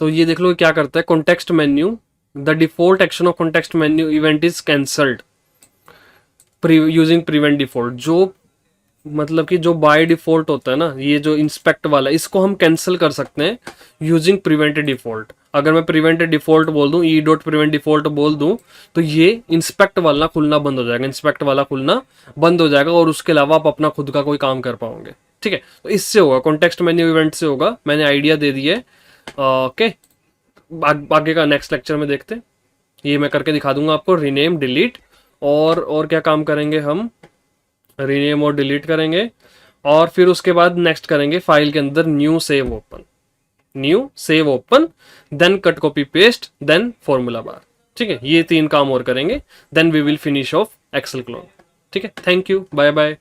तो ये देख लो क्या करता है context menu, the default action of context menu event is cancelled using prevent default. जो मतलब कि जो बाय डिफॉल्ट होता है ना, ये जो इंस्पेक्ट वाला, इसको हम कैंसिल कर सकते हैं यूजिंग प्रिवेंट डिफॉल्ट। अगर मैं प्रिवेंट डिफॉल्ट बोल दूं, ई डॉट प्रिवेंट डिफॉल्ट बोल दूं, तो ये इंस्पेक्ट वाला खुलना बंद हो जाएगा, इंस्पेक्ट वाला खुलना बंद हो जाएगा, और उसके अलावा आप अपना खुद का कोई काम कर पाओगे। ठीक है, तो इससे होगा, कॉन्टेक्स्ट मेन्यू इवेंट से होगा। मैंने आइडिया दे दिया है। ओके, आगे का नेक्स्ट लेक्चर में देखते हैं। ये मैं करके दिखा दूंगा आपको, रीनेम डिलीट, और क्या काम करेंगे हम, रीनेम और डिलीट करेंगे, और फिर उसके बाद नेक्स्ट करेंगे फाइल के अंदर new save open, then cut copy paste, then formula bar. ठीक है, ये 3 काम और करेंगे, then we will finish off Excel clone. ठीक है, थैंक यू, बाय बाय।